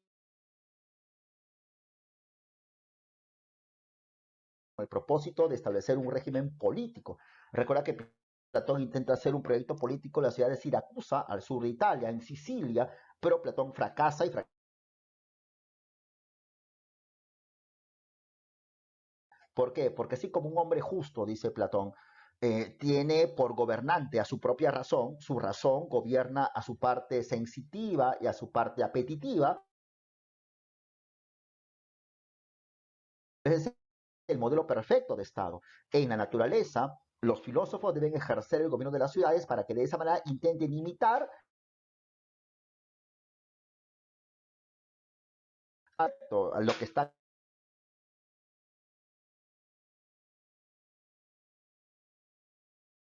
el propósito de establecer un régimen político. Recuerda que Platón intenta hacer un proyecto político en la ciudad de Siracusa, al sur de Italia, en Sicilia, pero Platón fracasa y fracasa. ¿Por qué? Porque así como un hombre justo, dice Platón, tiene por gobernante a su propia razón, su razón gobierna a su parte sensitiva y a su parte apetitiva, es el modelo perfecto de Estado. En la naturaleza, los filósofos deben ejercer el gobierno de las ciudades para que de esa manera intenten imitar a lo que está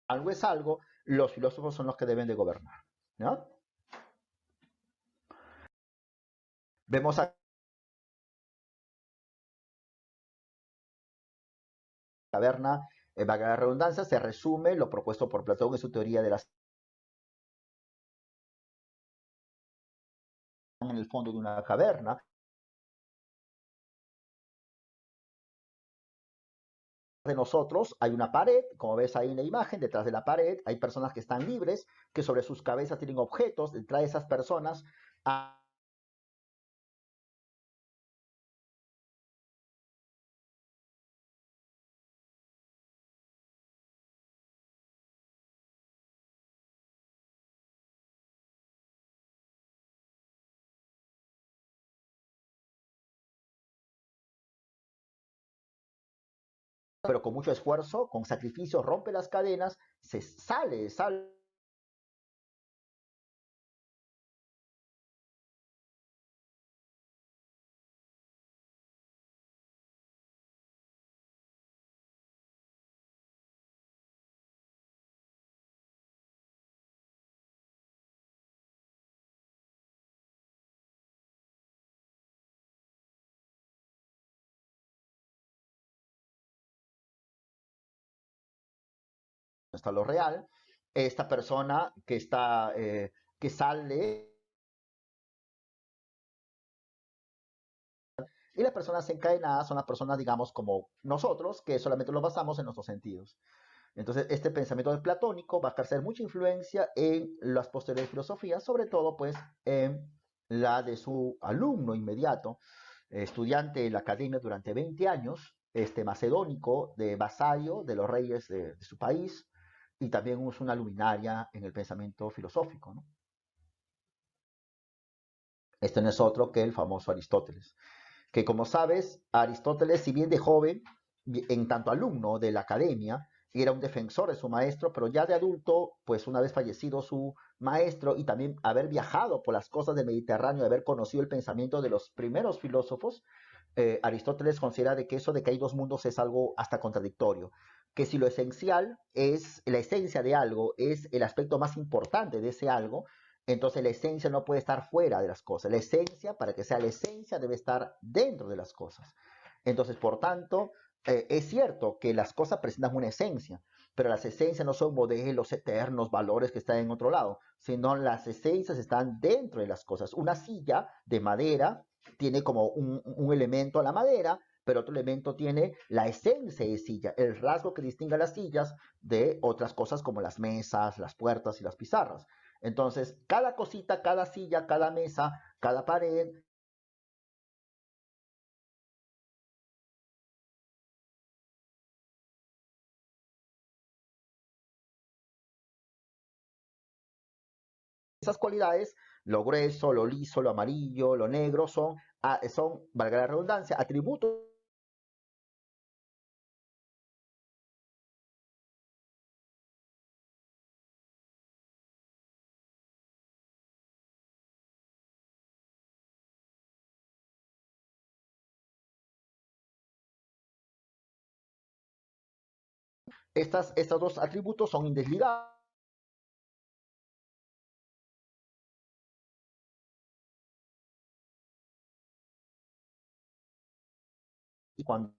algo es algo, los filósofos son los que deben de gobernar, ¿no? Vemos a la caverna, valga la redundancia, se resume lo propuesto por Platón en su teoría de las en el fondo de una caverna. De nosotros hay una pared, como ves ahí en la imagen, detrás de la pared hay personas que están libres, que sobre sus cabezas tienen objetos, detrás de esas personas pero con mucho esfuerzo, con sacrificio, rompe las cadenas, se sale. Está lo real, esta persona que sale, y las personas encadenadas son las personas, digamos, como nosotros, que solamente lo basamos en nuestros sentidos. Entonces, este pensamiento platónico va a ejercer mucha influencia en las posteriores filosofías, sobre todo, pues, en la de su alumno inmediato, estudiante en la academia durante 20 años, este macedónico, de vasallo de los reyes de su país, y también es una luminaria en el pensamiento filosófico, ¿no? Este no es otro que el famoso Aristóteles, que como sabes, Aristóteles, si bien de joven, en tanto alumno de la academia, era un defensor de su maestro, pero ya de adulto, pues una vez fallecido su maestro y también haber viajado por las costas del Mediterráneo, haber conocido el pensamiento de los primeros filósofos, Aristóteles considera de que eso de que hay dos mundos es algo hasta contradictorio, que si lo esencial es la esencia de algo, es el aspecto más importante de ese algo, entonces la esencia no puede estar fuera de las cosas. La esencia, para que sea la esencia, debe estar dentro de las cosas. Entonces, por tanto, es cierto que las cosas presentan una esencia, pero las esencias no son modelos eternos, valores que están en otro lado, sino las esencias están dentro de las cosas. Una silla de madera tiene como un elemento a la madera, pero otro elemento tiene la esencia de silla, el rasgo que distingue a las sillas de otras cosas como las mesas, las puertas y las pizarras. Entonces, cada cosita, cada silla, cada mesa, cada pared, esas cualidades, lo grueso, lo liso, lo amarillo, lo negro, son, valga la redundancia, atributos. Estos dos atributos son indesligables y cuando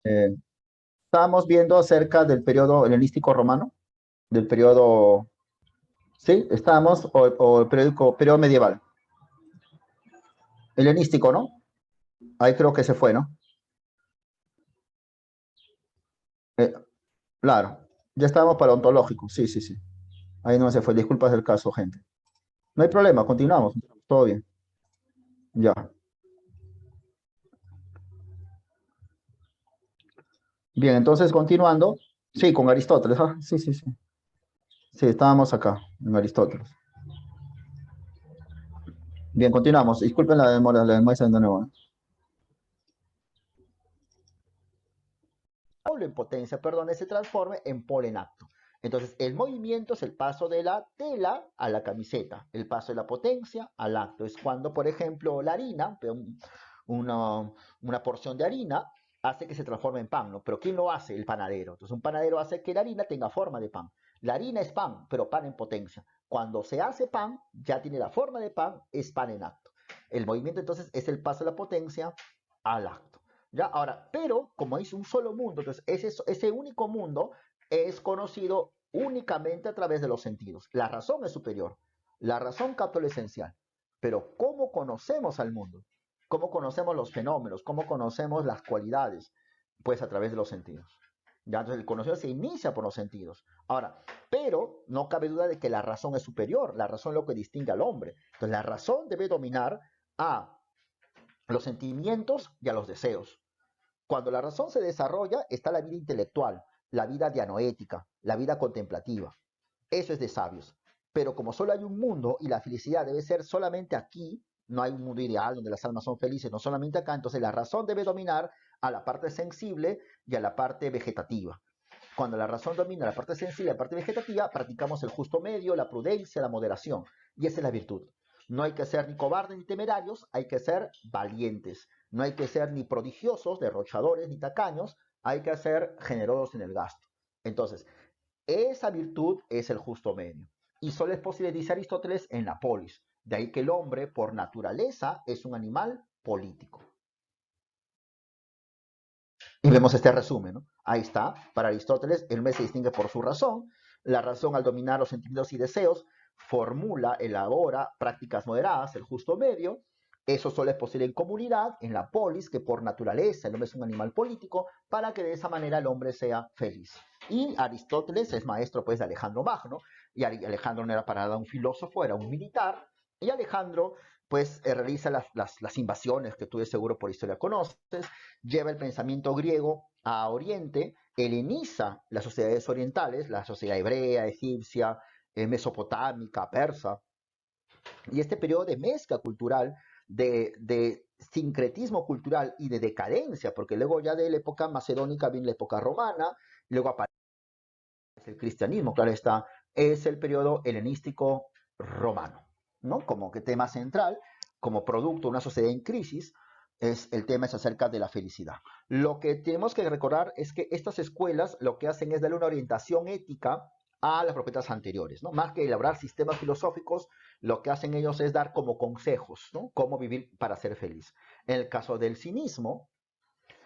Eh, Estábamos viendo acerca del periodo helenístico romano, del periodo, sí, estábamos, o el periodo medieval, helenístico, ¿no? Ahí creo que se fue, ¿no? Eh, claro, ya estábamos para ontológico, sí, sí, sí. Ahí no se fue, disculpas del caso, gente. No hay problema, continuamos, todo bien. Ya. Bien, entonces continuando, sí, con Aristóteles, sí, sí, sí. Sí, estábamos acá, en Aristóteles. Bien, continuamos. Disculpen la demora de nuevo. Polo en potencia, perdón, se transforme en polo en acto. Entonces, el movimiento es el paso de la tela a la camiseta, el paso de la potencia al acto. Es cuando, por ejemplo, la harina, una, una porción de harina, hace que se transforme en pan, ¿no? Pero ¿quién lo hace? El panadero. Entonces, un panadero hace que la harina tenga forma de pan. La harina es pan, pero pan en potencia. Cuando se hace pan, ya tiene la forma de pan, es pan en acto. El movimiento entonces es el paso de la potencia al acto. ¿Ya? Ahora, pero como es un solo mundo, entonces ese único mundo es conocido únicamente a través de los sentidos. La razón es superior. La razón capta lo esencial. Pero ¿cómo conocemos al mundo? ¿Cómo conocemos los fenómenos? ¿Cómo conocemos las cualidades? Pues a través de los sentidos. ¿Ya? Entonces el conocimiento se inicia por los sentidos. Ahora, pero no cabe duda de que la razón es superior. La razón es lo que distingue al hombre. Entonces la razón debe dominar a los sentimientos y a los deseos. Cuando la razón se desarrolla, está la vida intelectual, la vida dianoética, la vida contemplativa. Eso es de sabios. Pero como solo hay un mundo y la felicidad debe ser solamente aquí, no hay un mundo ideal donde las almas son felices, no solamente acá, entonces la razón debe dominar a la parte sensible y a la parte vegetativa. Cuando la razón domina la parte sensible y la parte vegetativa, practicamos el justo medio, la prudencia, la moderación. Y esa es la virtud. No hay que ser ni cobardes ni temerarios, hay que ser valientes. No hay que ser ni prodigiosos, derrochadores, ni tacaños, hay que ser generosos en el gasto. Entonces, esa virtud es el justo medio. Y solo es posible, dice Aristóteles, en la polis. De ahí que el hombre, por naturaleza, es un animal político. Y vemos este resumen, ¿no? Ahí está, para Aristóteles, el hombre se distingue por su razón. La razón, al dominar los sentimientos y deseos, formula, elabora prácticas moderadas, el justo medio. Eso solo es posible en comunidad, en la polis, que por naturaleza el hombre es un animal político, para que de esa manera el hombre sea feliz. Y Aristóteles es maestro, pues, de Alejandro Magno, y Alejandro no era para nada un filósofo, era un militar, y Alejandro, pues, realiza las invasiones que tú de seguro por historia conoces, lleva el pensamiento griego a Oriente, heleniza las sociedades orientales, la sociedad hebrea, egipcia, mesopotámica, persa, y este periodo de mezcla cultural, de sincretismo cultural y de decadencia, porque luego ya de la época macedónica viene la época romana, luego aparece el cristianismo, claro está, es el periodo helenístico romano, ¿no? Como que tema central, como producto de una sociedad en crisis, es el tema es acerca de la felicidad. Lo que tenemos que recordar es que estas escuelas lo que hacen es darle una orientación ética a las propuestas anteriores, ¿no? Más que elaborar sistemas filosóficos, lo que hacen ellos es dar como consejos, ¿no? Cómo vivir para ser feliz. En el caso del cinismo,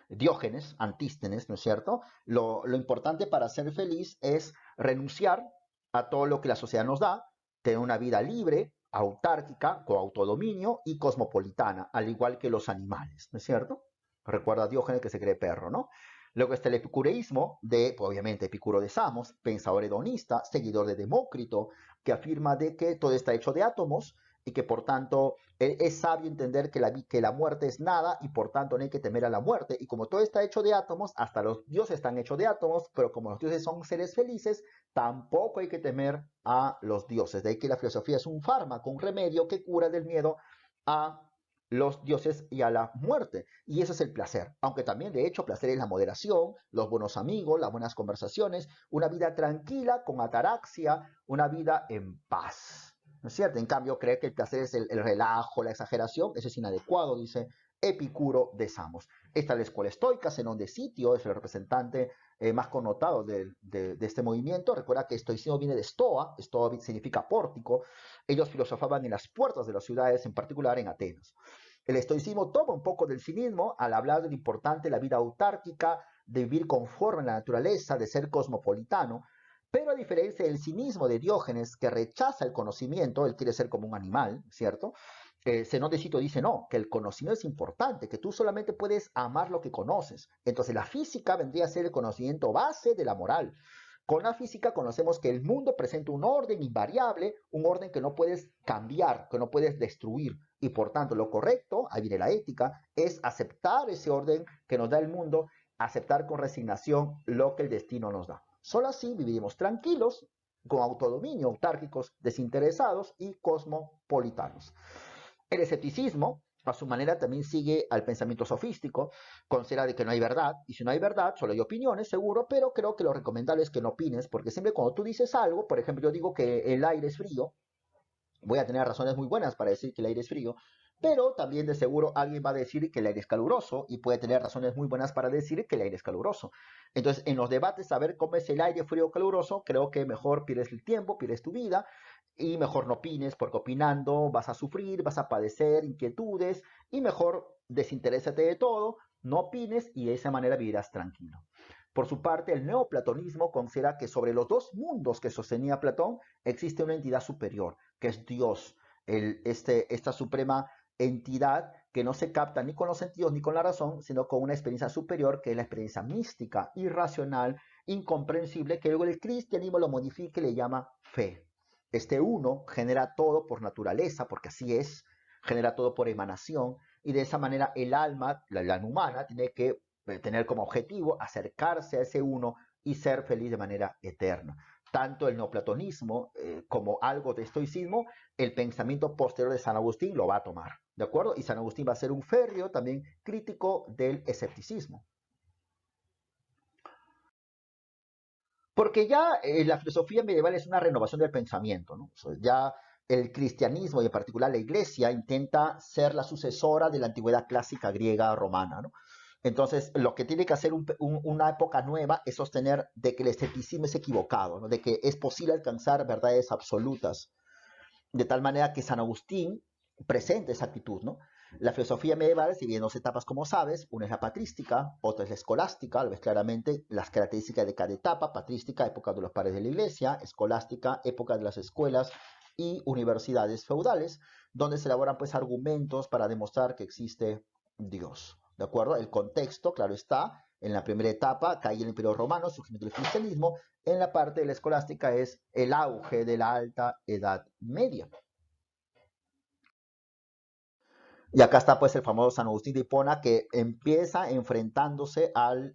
Diógenes, Antístenes, ¿no es cierto? Lo importante para ser feliz es renunciar a todo lo que la sociedad nos da, tener una vida libre, autárquica, con autodominio y cosmopolitana, al igual que los animales, ¿no es cierto? Recuerda a Diógenes que se cree perro, ¿no? Luego está el epicureísmo de, pues, obviamente, Epicuro de Samos, pensador hedonista, seguidor de Demócrito, que afirma de que todo está hecho de átomos y que por tanto es sabio entender que la muerte es nada y por tanto no hay que temer a la muerte. Y como todo está hecho de átomos, hasta los dioses están hechos de átomos, pero como los dioses son seres felices, tampoco hay que temer a los dioses. De ahí que la filosofía es un fármaco, un remedio que cura del miedo a los dioses y a la muerte. Y eso es el placer. Aunque también, de hecho, placer es la moderación, los buenos amigos, las buenas conversaciones, una vida tranquila, con ataraxia, una vida en paz. ¿No es cierto? En cambio, creer que el placer es el relajo, la exageración, eso es inadecuado, dice Epicuro de Samos. Esta es la escuela estoica, Zenón de Sitio es el representante más connotado de este movimiento. Recuerda que estoicismo viene de Stoa, Stoa significa pórtico. Ellos filosofaban en las puertas de las ciudades, en particular en Atenas. El estoicismo toma un poco del cinismo al hablar de lo importante de la vida autárquica, de vivir conforme a la naturaleza, de ser cosmopolitano, pero a diferencia del cinismo de Diógenes, que rechaza el conocimiento, él quiere ser como un animal, ¿cierto? Zenón de Cito dice no, que el conocimiento es importante, que tú solamente puedes amar lo que conoces. Entonces la física vendría a ser el conocimiento base de la moral. Con la física conocemos que el mundo presenta un orden invariable, un orden que no puedes cambiar, que no puedes destruir. Y por tanto, lo correcto, ahí viene la ética, es aceptar ese orden que nos da el mundo, aceptar con resignación lo que el destino nos da. Solo así viviremos tranquilos, con autodominio, autárquicos, desinteresados y cosmopolitanos. El escepticismo, a su manera, también sigue al pensamiento sofístico, considera de que no hay verdad, y si no hay verdad, solo hay opiniones, seguro, pero creo que lo recomendable es que no opines, porque siempre cuando tú dices algo, por ejemplo, yo digo que el aire es frío, voy a tener razones muy buenas para decir que el aire es frío, pero también de seguro alguien va a decir que el aire es caluroso y puede tener razones muy buenas para decir que el aire es caluroso. Entonces, en los debates, saber cómo es el aire frío o caluroso, creo que mejor pierdes el tiempo, pierdes tu vida y mejor no opines, porque opinando vas a sufrir, vas a padecer inquietudes y mejor desinterésate de todo, no opines y de esa manera vivirás tranquilo. Por su parte, el neoplatonismo considera que sobre los dos mundos que sostenía Platón existe una entidad superior, que es Dios, esta suprema entidad que no se capta ni con los sentidos ni con la razón, sino con una experiencia superior, que es la experiencia mística, irracional, incomprensible, que luego el cristianismo lo modifica y le llama fe. Este uno genera todo por naturaleza, porque así es, genera todo por emanación, y de esa manera el alma, la alma humana, tiene que tener como objetivo acercarse a ese uno y ser feliz de manera eterna. Tanto el neoplatonismo como algo de estoicismo, el pensamiento posterior de San Agustín lo va a tomar, ¿de acuerdo? Y San Agustín va a ser un férreo también crítico del escepticismo. Porque ya la filosofía medieval es una renovación del pensamiento, ¿no? O sea, ya el cristianismo y en particular la iglesia intenta ser la sucesora de la antigüedad clásica griega romana, ¿no? Entonces, lo que tiene que hacer una época nueva es sostener de que el escepticismo es equivocado, ¿no? De que es posible alcanzar verdades absolutas, de tal manera que San Agustín presenta esa actitud, ¿no? La filosofía medieval se divide en dos etapas, como sabes, una es la patrística, otra es la escolástica, lo ves claramente las características de cada etapa: patrística, época de los padres de la iglesia; escolástica, época de las escuelas y universidades feudales, donde se elaboran pues argumentos para demostrar que existe Dios, ¿de acuerdo? El contexto, claro está, en la primera etapa cae el Imperio Romano, surgimiento del cristianismo; en la parte de la escolástica es el auge de la alta Edad Media. Y acá está pues el famoso San Agustín de Hipona, que empieza enfrentándose al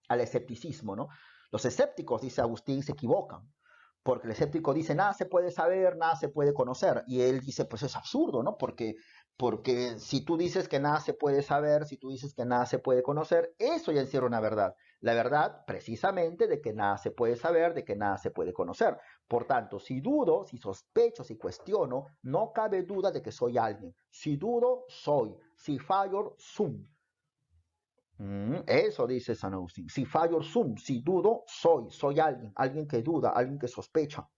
escepticismo, ¿no? Los escépticos, dice Agustín, se equivocan, porque el escéptico dice nada se puede saber, nada se puede conocer, y él dice pues es absurdo, ¿no? Porque si tú dices que nada se puede saber, si tú dices que nada se puede conocer, eso ya encierra una verdad. La verdad precisamente de que nada se puede saber, de que nada se puede conocer. Por tanto, si dudo, si sospecho, si cuestiono, no cabe duda de que soy alguien. Si dudo, soy. Si fallo, sum. Eso dice San Agustín. Si fallo, sum. Si dudo, soy alguien. Alguien que duda, alguien que sospecha.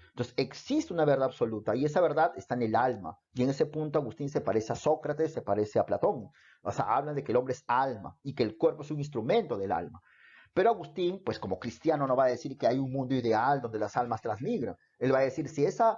Entonces, existe una verdad absoluta y esa verdad está en el alma. Y en ese punto Agustín se parece a Sócrates, se parece a Platón. O sea, hablan de que el hombre es alma y que el cuerpo es un instrumento del alma. Pero Agustín, pues como cristiano, no va a decir que hay un mundo ideal donde las almas transmigran. Él va a decir, si esa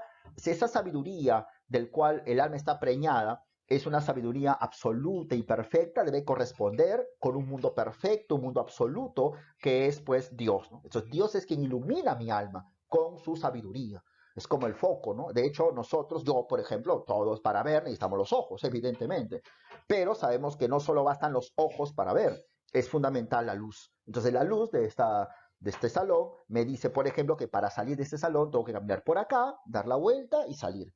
sabiduría del cual el alma está preñada es una sabiduría absoluta y perfecta, debe corresponder con un mundo perfecto, un mundo absoluto, que es pues Dios, ¿no? Entonces Dios es quien ilumina mi alma con su sabiduría. Es como el foco, ¿no? De hecho, nosotros, yo, por ejemplo, todos para ver necesitamos los ojos, evidentemente. Pero sabemos que no solo bastan los ojos para ver, es fundamental la luz. Entonces la luz de este salón me dice, por ejemplo, que para salir de este salón tengo que caminar por acá, dar la vuelta y salir.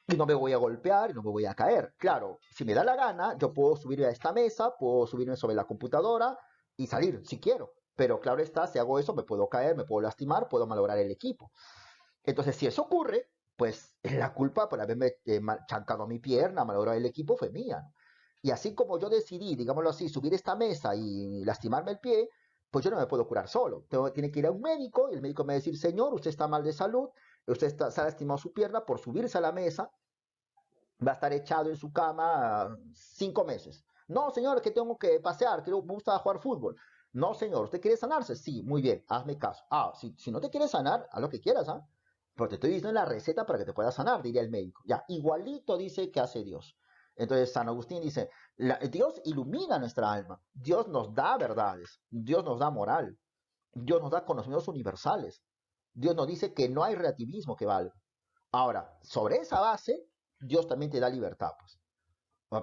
Y no me voy a golpear y no me voy a caer. Claro, si me da la gana, yo puedo subir a esta mesa, puedo subirme sobre la computadora y salir si quiero. Pero claro está, si hago eso me puedo caer, me puedo lastimar, puedo malograr el equipo. Entonces, si eso ocurre, pues la culpa por haberme chancado mi pierna, malogrado el equipo, fue mía, ¿no? Y así como yo decidí, digámoslo así, subir esta mesa y lastimarme el pie, pues yo no me puedo curar solo. Tiene que ir a un médico y el médico me va a decir, señor, usted está mal de salud, se ha lastimado su pierna por subirse a la mesa, va a estar echado en su cama 5 meses. No, señor, que tengo que pasear, que me gusta jugar fútbol. No, señor, ¿usted quiere sanarse? Sí, muy bien, hazme caso. Ah, si no te quieres sanar, haz lo que quieras, ¿ah? Pero te estoy diciendo la receta para que te puedas sanar, diría el médico. Ya, igualito dice que hace Dios. Entonces San Agustín dice, Dios ilumina nuestra alma, Dios nos da verdades, Dios nos da moral, Dios nos da conocimientos universales, Dios nos dice que no hay relativismo que valga. Ahora, sobre esa base, Dios también te da libertad, pues,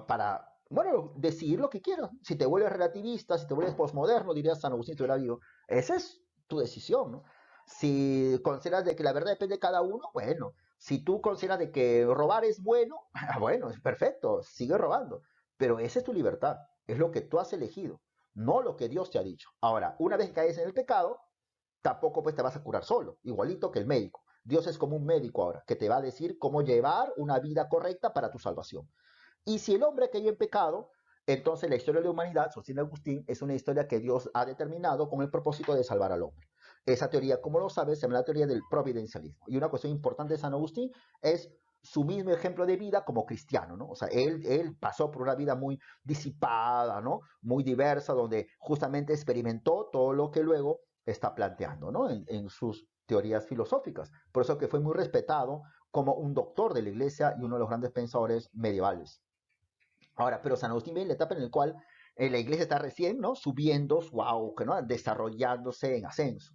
para, bueno, decidir lo que quieras. Si te vuelves relativista, si te vuelves posmoderno, diría San Agustín, tu vivo, esa es tu decisión, ¿no? Si consideras de que la verdad depende de cada uno, bueno, si tú consideras de que robar es bueno, bueno, es perfecto, sigue robando, pero esa es tu libertad, es lo que tú has elegido, no lo que Dios te ha dicho. Ahora, una vez que caes en el pecado, tampoco pues te vas a curar solo, igualito que el médico. Dios es como un médico ahora, que te va a decir cómo llevar una vida correcta para tu salvación. Y si el hombre cayó en pecado, entonces la historia de la humanidad, sostiene Agustín, es una historia que Dios ha determinado con el propósito de salvar al hombre. Esa teoría, como lo sabes, se llama la teoría del providencialismo. Y una cuestión importante de San Agustín es su mismo ejemplo de vida como cristiano, ¿no? O sea, él pasó por una vida muy disipada, ¿no? Muy diversa, donde justamente experimentó todo lo que luego está planteando, ¿no? En sus teorías filosóficas. Por eso que fue muy respetado como un doctor de la iglesia y uno de los grandes pensadores medievales. Ahora, pero San Agustín viene en la etapa en la cual la iglesia está recién, ¿no? Subiendo su auge, ¿no? Desarrollándose en ascenso.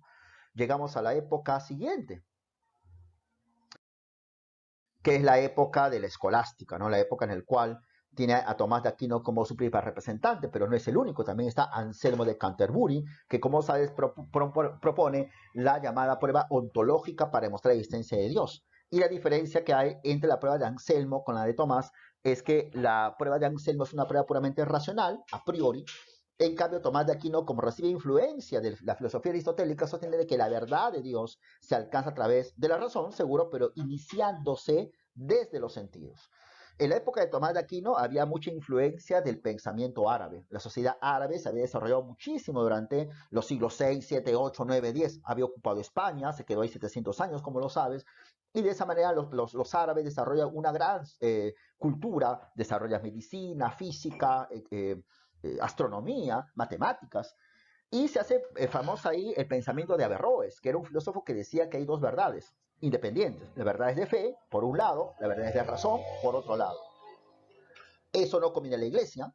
Llegamos a la época siguiente, que es la época de la escolástica, ¿no? La época en la cual tiene a Tomás de Aquino como su principal representante, pero no es el único, también está Anselmo de Canterbury, que como sabes propone la llamada prueba ontológica para demostrar la existencia de Dios. Y la diferencia que hay entre la prueba de Anselmo con la de Tomás es que la prueba de Anselmo es una prueba puramente racional, a priori. En cambio, Tomás de Aquino, como recibe influencia de la filosofía aristotélica, sostiene que la verdad de Dios se alcanza a través de la razón, seguro, pero iniciándose desde los sentidos. En la época de Tomás de Aquino había mucha influencia del pensamiento árabe. La sociedad árabe se había desarrollado muchísimo durante los siglos 6, 7, 8, 9, 10. Había ocupado España, se quedó ahí 700 años, como lo sabes, y de esa manera los árabes desarrollan una gran cultura, desarrollan medicina, física, astronomía, matemáticas, y se hace famoso ahí el pensamiento de Averroes, que era un filósofo que decía que hay dos verdades independientes. La verdad es de fe, por un lado, la verdad es de razón, por otro lado. Eso no conviene a la iglesia,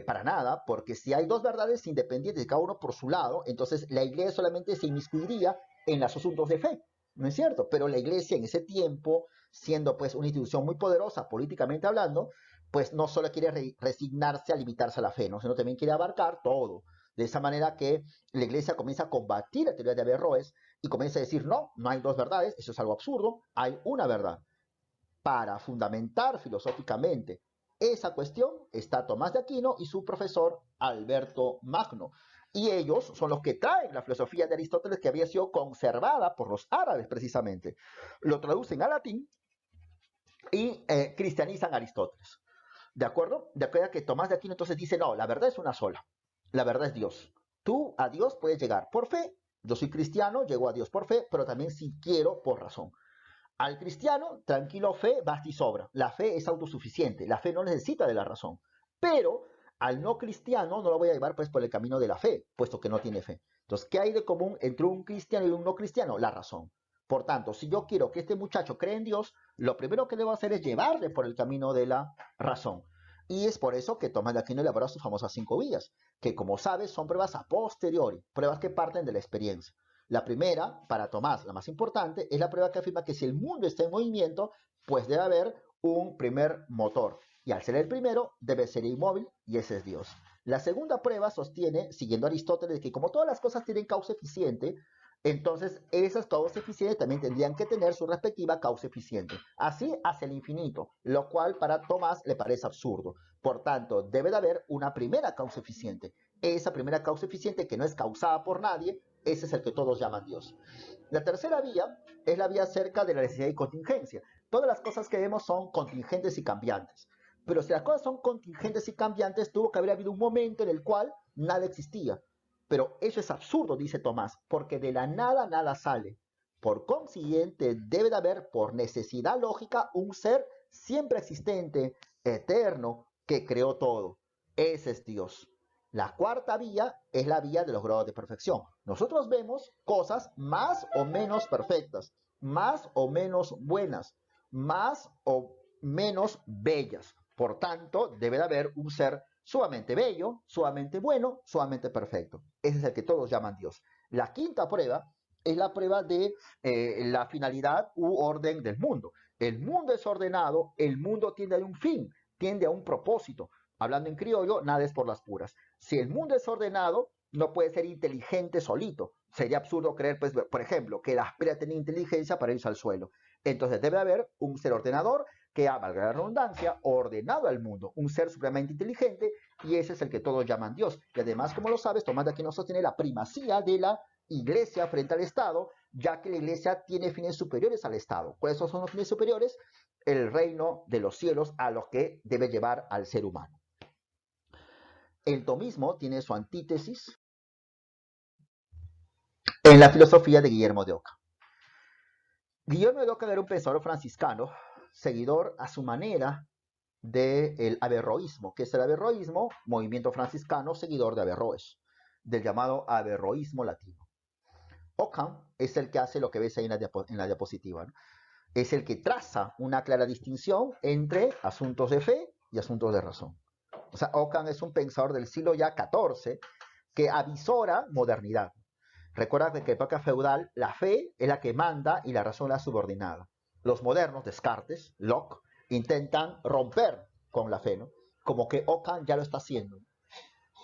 para nada, porque si hay dos verdades independientes, cada uno por su lado, entonces la iglesia solamente se inmiscuiría en los asuntos de fe, ¿no es cierto? Pero la iglesia en ese tiempo, siendo pues una institución muy poderosa políticamente hablando, pues no solo quiere resignarse a limitarse a la fe, ¿no? Sino también quiere abarcar todo. De esa manera que la iglesia comienza a combatir la teoría de Averroes y comienza a decir, no, no hay dos verdades, eso es algo absurdo, hay una verdad. Para fundamentar filosóficamente esa cuestión está Tomás de Aquino y su profesor Alberto Magno. Y ellos son los que traen la filosofía de Aristóteles que había sido conservada por los árabes precisamente. Lo traducen al latín y cristianizan a Aristóteles. ¿De acuerdo? De acuerdo a que Tomás de Aquino entonces dice, no, la verdad es una sola. La verdad es Dios. Tú a Dios puedes llegar por fe. Yo soy cristiano, llego a Dios por fe, pero también si quiero por razón. Al cristiano, tranquilo, fe, basta y sobra. La fe es autosuficiente, la fe no necesita de la razón. Pero al no cristiano no lo voy a llevar pues por el camino de la fe, puesto que no tiene fe. Entonces, ¿qué hay de común entre un cristiano y un no cristiano? La razón. Por tanto, si yo quiero que este muchacho cree en Dios, lo primero que debo hacer es llevarle por el camino de la razón. Y es por eso que Tomás de Aquino elabora sus famosas 5 vías, que como sabes son pruebas a posteriori, pruebas que parten de la experiencia. La primera, para Tomás, la más importante, es la prueba que afirma que si el mundo está en movimiento, pues debe haber un primer motor. Y al ser el primero, debe ser inmóvil, y ese es Dios. La segunda prueba sostiene, siguiendo a Aristóteles, que como todas las cosas tienen causa eficiente, entonces esas causas eficientes también tendrían que tener su respectiva causa eficiente. Así hacia el infinito, lo cual para Tomás le parece absurdo. Por tanto, debe de haber una primera causa eficiente. Esa primera causa eficiente que no es causada por nadie, ese es el que todos llaman Dios. La tercera vía es la vía acerca de la necesidad y contingencia. Todas las cosas que vemos son contingentes y cambiantes. Pero si las cosas son contingentes y cambiantes, tuvo que haber habido un momento en el cual nada existía. Pero eso es absurdo, dice Tomás, porque de la nada nada sale. Por consiguiente, debe de haber, por necesidad lógica, un ser siempre existente, eterno, que creó todo. Ese es Dios. La cuarta vía es la vía de los grados de perfección. Nosotros vemos cosas más o menos perfectas, más o menos buenas, más o menos bellas. Por tanto, debe de haber un ser sumamente bello, sumamente bueno, sumamente perfecto. Ese es el que todos llaman Dios. La quinta prueba es la prueba de la finalidad u orden del mundo. El mundo es ordenado, el mundo tiende a un fin, tiende a un propósito. Hablando en criollo, nada es por las puras. Si el mundo es ordenado, no puede ser inteligente solito. Sería absurdo creer, pues, por ejemplo, que la aspira tenía inteligencia para irse al suelo. Entonces debe haber un ser ordenador que, valga la redundancia, ordenado al mundo, un ser supremamente inteligente, y ese es el que todos llaman Dios. Y además, como lo sabes, Tomás de Aquino sostiene la primacía de la Iglesia frente al Estado, ya que la Iglesia tiene fines superiores al Estado. ¿Cuáles son los fines superiores? El reino de los cielos a los que debe llevar al ser humano. El tomismo tiene su antítesis en la filosofía de Guillermo de Oca. Guillermo de Oca era un pensador franciscano, seguidor a su manera del averroísmo. ¿Qué es el averroísmo? Movimiento franciscano, seguidor de Averroes, del llamado averroísmo latino. Ockham es el que hace lo que ves ahí en la diapositiva, ¿no? Es el que traza una clara distinción entre asuntos de fe y asuntos de razón. O sea, Ockham es un pensador del siglo ya XIV que avisora modernidad. Recuerda que en la época feudal la fe es la que manda y la razón la subordinada. Los modernos, Descartes, Locke, intentan romper con la fe, ¿no? Como que Ockham ya lo está haciendo.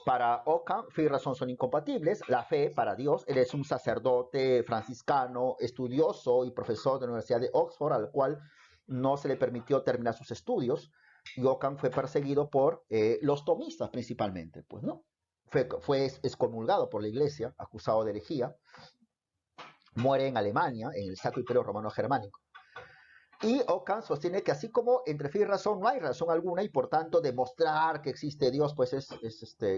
Para Ockham, fe y razón son incompatibles. La fe, para Dios, él es un sacerdote franciscano, estudioso y profesor de la Universidad de Oxford, al cual no se le permitió terminar sus estudios. Y Ockham fue perseguido por los tomistas principalmente, pues no. Fue excomulgado por la iglesia, acusado de herejía. Muere en Alemania, en el Sacro Imperio Romano Germánico. Y Ockham sostiene que así como entre fe y razón no hay razón alguna y por tanto demostrar que existe Dios pues es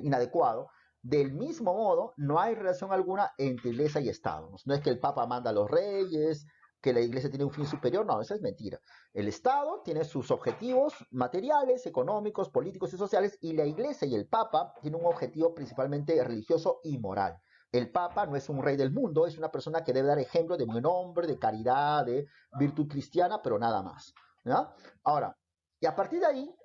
inadecuado, del mismo modo no hay relación alguna entre iglesia y Estado. No es que el Papa manda a los reyes, que la iglesia tiene un fin superior, no, eso es mentira. El Estado tiene sus objetivos materiales, económicos, políticos y sociales, y la iglesia y el Papa tienen un objetivo principalmente religioso y moral. El Papa no es un rey del mundo, es una persona que debe dar ejemplo de buen hombre, de caridad, de virtud cristiana, pero nada más, ¿ya? Ahora, y a partir de ahí,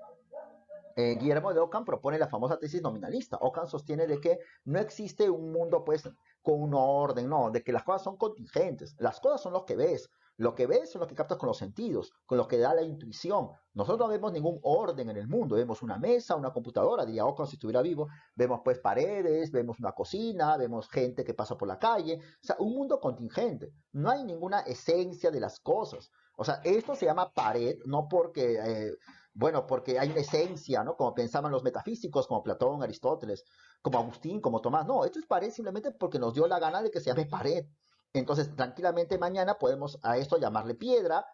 Guillermo de Ockham propone la famosa tesis nominalista. Ockham sostiene de que no existe un mundo pues con un orden, no, de que las cosas son contingentes, las cosas son lo que ves es lo que captas con los sentidos, con lo que da la intuición. Nosotros no vemos ningún orden en el mundo, vemos una mesa, una computadora, diría Ockham si estuviera vivo, vemos pues paredes, vemos una cocina, vemos gente que pasa por la calle, o sea, un mundo contingente, no hay ninguna esencia de las cosas. O sea, esto se llama pared, no porque bueno, porque hay una esencia, ¿no? Como pensaban los metafísicos, como Platón, Aristóteles, como Agustín, como Tomás. No, esto es pared simplemente porque nos dio la gana de que se llame pared. Entonces, tranquilamente mañana podemos a esto llamarle piedra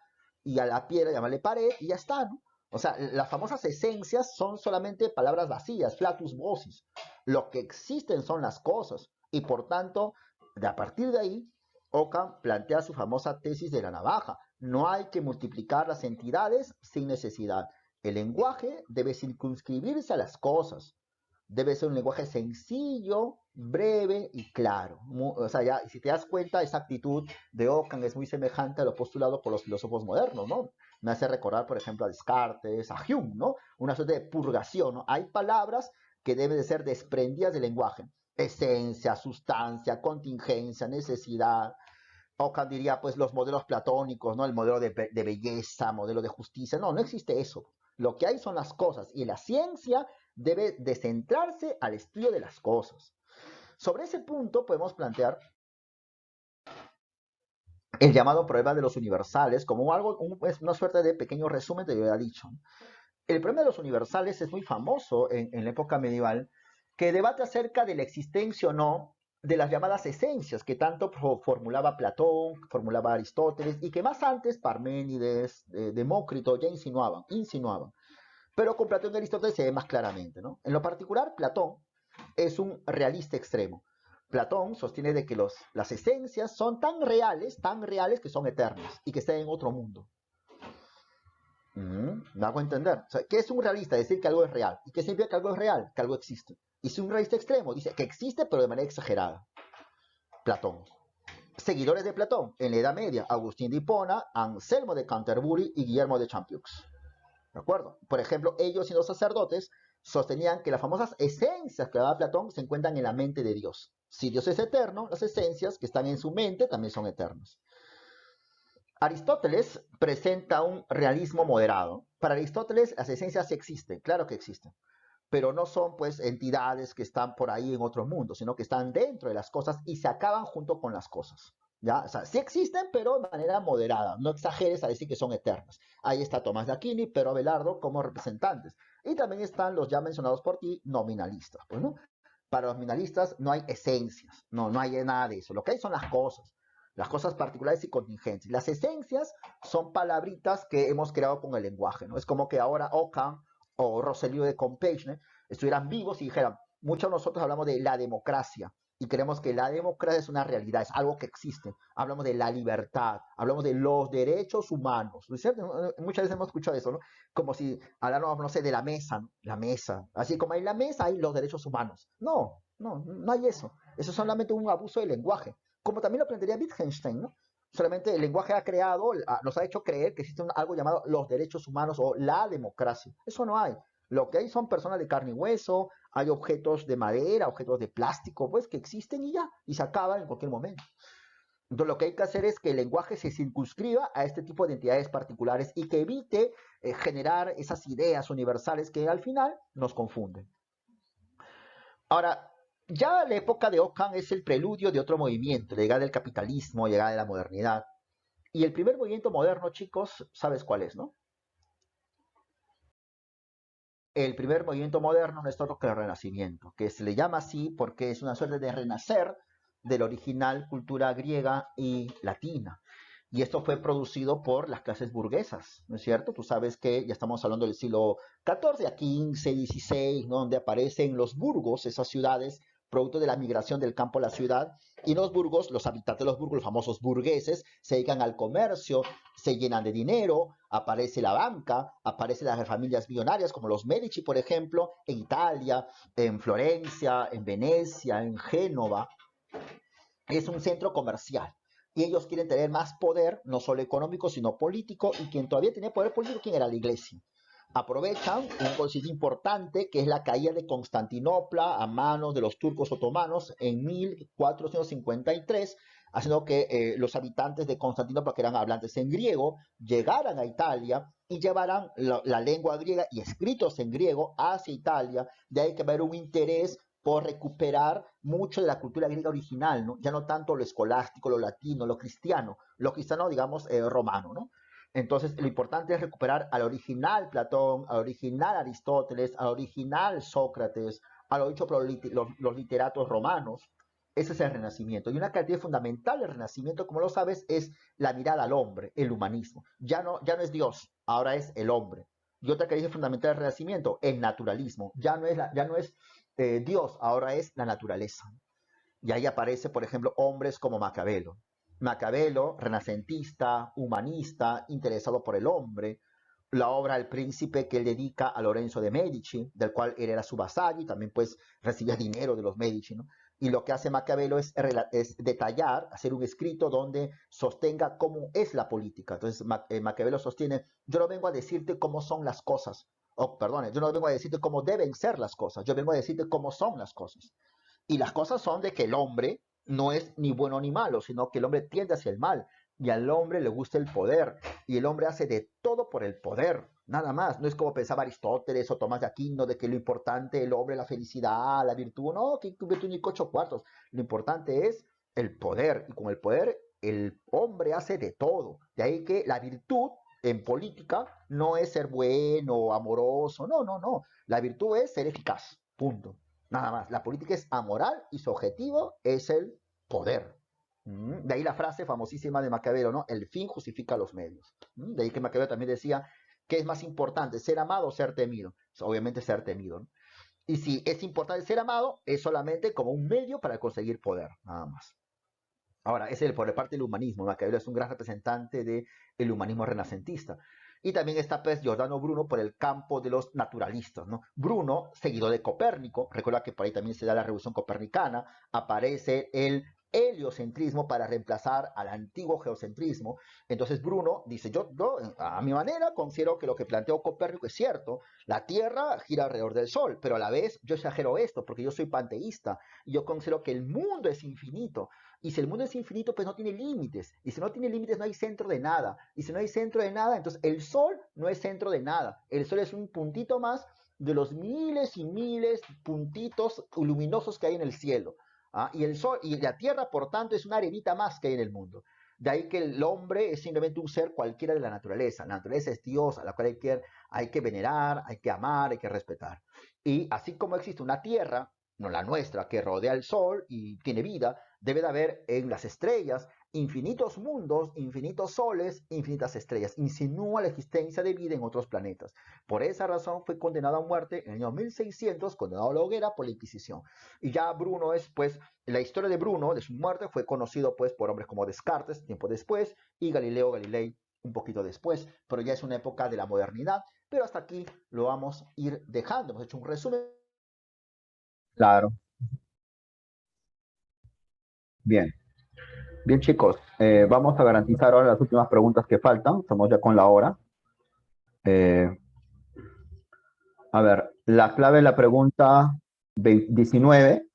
y a la piedra llamarle pared y ya está, ¿no? O sea, las famosas esencias son solamente palabras vacías, flatus vocis. Lo que existen son las cosas y por tanto, a partir de ahí, Ockham plantea su famosa tesis de la navaja. No hay que multiplicar las entidades sin necesidad. El lenguaje debe circunscribirse a las cosas. Debe ser un lenguaje sencillo, breve y claro. O sea, ya, si te das cuenta, esa actitud de Ockham es muy semejante a lo postulado por los filósofos modernos, ¿no? Me hace recordar, por ejemplo, a Descartes, a Hume, ¿no? Una suerte de purgación, ¿no? Hay palabras que deben de ser desprendidas del lenguaje. Esencia, sustancia, contingencia, necesidad. Ockham diría, pues, los modelos platónicos, ¿no? El modelo de belleza, modelo de justicia. No, no existe eso. Lo que hay son las cosas y la ciencia debe de centrarse al estudio de las cosas. Sobre ese punto podemos plantear el llamado problema de los universales como algo, es una suerte de pequeño resumen de lo que ya he dicho. El problema de los universales es muy famoso en la época medieval, que debate acerca de la existencia o no de las llamadas esencias que tanto formulaba Platón, formulaba Aristóteles y que más antes Parménides, Demócrito ya insinuaban. Pero con Platón y Aristóteles se ve más claramente, ¿no? En lo particular, Platón es un realista extremo. Platón sostiene de que las esencias son tan reales que son eternas y que están en otro mundo. Me hago entender. O sea, ¿qué es un realista? Decir que algo es real. ¿Y qué significa que algo es real? Que algo existe. Y si un realista extremo dice que existe, pero de manera exagerada. Platón. Seguidores de Platón, en la Edad Media, Agustín de Hipona, Anselmo de Canterbury y Guillermo de Champiux. ¿De acuerdo? Por ejemplo, ellos siendo sacerdotes sostenían que las famosas esencias que daba Platón se encuentran en la mente de Dios. Si Dios es eterno, las esencias que están en su mente también son eternas. Aristóteles presenta un realismo moderado. Para Aristóteles las esencias sí existen, claro que existen, pero no son pues entidades que están por ahí en otro mundo, sino que están dentro de las cosas y se acaban junto con las cosas. ¿Ya? O sea, sí existen, pero de manera moderada. No exageres a decir que son eternas. Ahí está Tomás de Aquino y Pedro Abelardo como representantes. Y también están los ya mencionados por ti, nominalistas. Pues, ¿no? Para los nominalistas no hay esencias, no hay nada de eso. Lo que hay son las cosas particulares y contingentes. Las esencias son palabritas que hemos creado con el lenguaje. ¿No? Es como que ahora Ockham o Rosselló de Compiègne estuvieran vivos y dijeran, muchos de nosotros hablamos de la democracia y creemos que la democracia es una realidad, es algo que existe. Hablamos de la libertad, hablamos de los derechos humanos, ¿no es cierto? Muchas veces hemos escuchado eso, ¿no? Como si habláramos, no sé, de la mesa, ¿no? La mesa. Así como hay la mesa, hay los derechos humanos. No hay eso. Eso es solamente un abuso del lenguaje. Como también lo aprendería Wittgenstein, ¿no? Solamente el lenguaje ha creado, nos ha hecho creer que existe algo llamado los derechos humanos o la democracia. Eso no hay. Lo que hay son personas de carne y hueso, hay objetos de madera, objetos de plástico, pues que existen y ya, y se acaban en cualquier momento. Entonces lo que hay que hacer es que el lenguaje se circunscriba a este tipo de entidades particulares y que evite generar esas ideas universales que al final nos confunden. Ahora, ya la época de Ockham es el preludio de otro movimiento, la llegada del capitalismo, la llegada de la modernidad. Y el primer movimiento moderno, chicos, ¿sabes cuál es, no? El primer movimiento moderno no es otro que el Renacimiento, que se le llama así porque es una suerte de renacer de la original cultura griega y latina. Y esto fue producido por las clases burguesas, ¿no es cierto? Tú sabes que ya estamos hablando del siglo XIV a XV, XVI, ¿no? Donde aparecen los burgos, esas ciudades, producto de la migración del campo a la ciudad. Y los burgos, los habitantes de los burgos, los famosos burgueses, se dedican al comercio, se llenan de dinero, aparece la banca, aparecen las familias millonarias como los Medici, por ejemplo, en Italia, en Florencia, en Venecia, en Génova. Es un centro comercial y ellos quieren tener más poder, no solo económico, sino político, y quien todavía tenía poder político, ¿quién era? La iglesia. Aprovechan un concilio importante que es la caída de Constantinopla a manos de los turcos otomanos en 1453, haciendo que los habitantes de Constantinopla, que eran hablantes en griego, llegaran a Italia y llevaran la lengua griega y escritos en griego hacia Italia. De ahí que va a haber un interés por recuperar mucho de la cultura griega original, ¿no? Ya no tanto lo escolástico, lo latino, lo cristiano, digamos, romano, ¿no? Entonces, lo importante es recuperar al original Platón, al original Aristóteles, al original Sócrates, a lo dicho por los literatos romanos. Ese es el Renacimiento. Y una característica fundamental del Renacimiento, como lo sabes, es la mirada al hombre, el humanismo. Ya no es Dios, ahora es el hombre. Y otra característica fundamental del Renacimiento, el naturalismo. Ya no es Dios, ahora es la naturaleza. Y ahí aparece, por ejemplo, hombres como Maquiavelo. Maquiavelo, renacentista, humanista, interesado por el hombre. La obra El Príncipe que él dedica a Lorenzo de Medici, del cual él era su vasallo y también pues recibía dinero de los Medici, ¿no? Y lo que hace Maquiavelo es detallar, hacer un escrito donde sostenga cómo es la política. Entonces Maquiavelo sostiene, yo no vengo a decirte cómo son las cosas, perdón, yo no vengo a decirte cómo deben ser las cosas, yo vengo a decirte cómo son las cosas. Y las cosas son de que el hombre no es ni bueno ni malo, sino que el hombre tiende hacia el mal. Y al hombre le gusta el poder. Y el hombre hace de todo por el poder. Nada más. No es como pensaba Aristóteles o Tomás de Aquino, de que lo importante el hombre, la felicidad, la virtud. No, que virtud ni cocho cuartos. Lo importante es el poder. Y con el poder, el hombre hace de todo. De ahí que la virtud en política no es ser bueno, amoroso. No. La virtud es ser eficaz. Punto. Nada más. La política es amoral y su objetivo es el poder. De ahí la frase famosísima de Maquiavelo, ¿no? El fin justifica los medios. De ahí que Maquiavelo también decía, ¿qué es más importante, ser amado o ser temido? Obviamente ser temido, ¿no? Y si es importante ser amado, es solamente como un medio para conseguir poder, nada más. Ahora, por la parte del humanismo. Maquiavelo es un gran representante del humanismo renacentista. Y también está pues Giordano Bruno por el campo de los naturalistas, ¿no? Bruno, seguidor de Copérnico, recuerda que por ahí también se da la revolución copernicana, aparece el heliocentrismo para reemplazar al antiguo geocentrismo. Entonces Bruno dice, yo a mi manera considero que lo que planteó Copérnico es cierto, la Tierra gira alrededor del Sol, pero a la vez yo exagero esto porque yo soy panteísta y yo considero que el mundo es infinito. Y si el mundo es infinito, pues no tiene límites. Y si no tiene límites, no hay centro de nada. Y si no hay centro de nada, entonces el Sol no es centro de nada. El Sol es un puntito más de los miles y miles puntitos luminosos que hay en el cielo. ¿Ah? Y el Sol y la Tierra, por tanto, es una arenita más que hay en el mundo. De ahí que el hombre es simplemente un ser cualquiera de la naturaleza. La naturaleza es Dios, a la cual hay que venerar, hay que amar, hay que respetar. Y así como existe una Tierra, no la nuestra, que rodea el Sol y tiene vida, debe de haber en las estrellas infinitos mundos, infinitos soles, infinitas estrellas. Insinúa la existencia de vida en otros planetas. Por esa razón fue condenado a muerte en el año 1600, condenado a la hoguera por la Inquisición. Y ya Bruno es, pues, la historia de Bruno, de su muerte, fue conocido, pues, por hombres como Descartes, tiempo después, y Galileo Galilei, un poquito después, pero ya es una época de la modernidad. Pero hasta aquí lo vamos a ir dejando. Hemos hecho un resumen. Claro, bien. Bien, chicos, vamos a garantizar ahora las últimas preguntas que faltan. Estamos ya con la hora. Eh, a ver, la clave de la pregunta 19,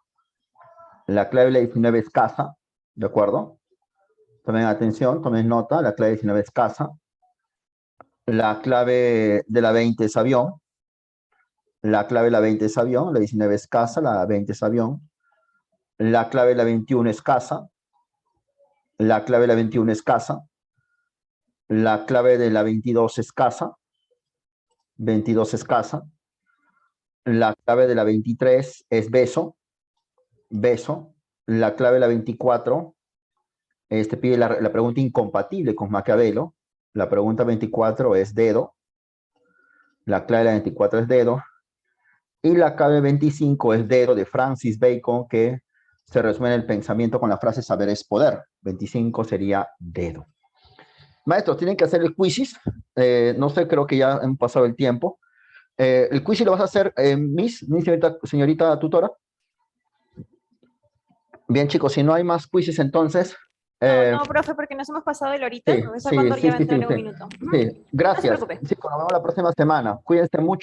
la clave de la 19 es casa, ¿de acuerdo? Tomen atención, tomen nota, la clave 19 es casa. La clave de la 20 es avión. La clave de la 20 es avión, la 19 es casa, la 20 es avión. La clave de la 21 es casa. La clave de la 21 es casa. La clave de la 22 es casa. 22 es casa. La clave de la 23 es beso. Beso. La clave de la 24, pide la pregunta incompatible con Maquiavelo. La pregunta 24 es dedo. La clave de la 24 es dedo. Y la clave 25 es dedo de Francis Bacon, que se resume en el pensamiento con la frase saber es poder. 25 sería dedo. Maestros, tienen que hacer el quizzes. No sé, creo que ya hemos pasado el tiempo. ¿El quiz lo vas a hacer, mi señorita tutora? Bien, chicos, si no hay más quizzes, entonces... No, eh, no, profe, porque nos hemos pasado el horita. sí, El profesor sí, Cóndor sí, ya va a sí, entrar sí, en un sí. minuto. Sí, No se gracias. preocupe. Chicos, nos vemos la próxima semana. Cuídense mucho.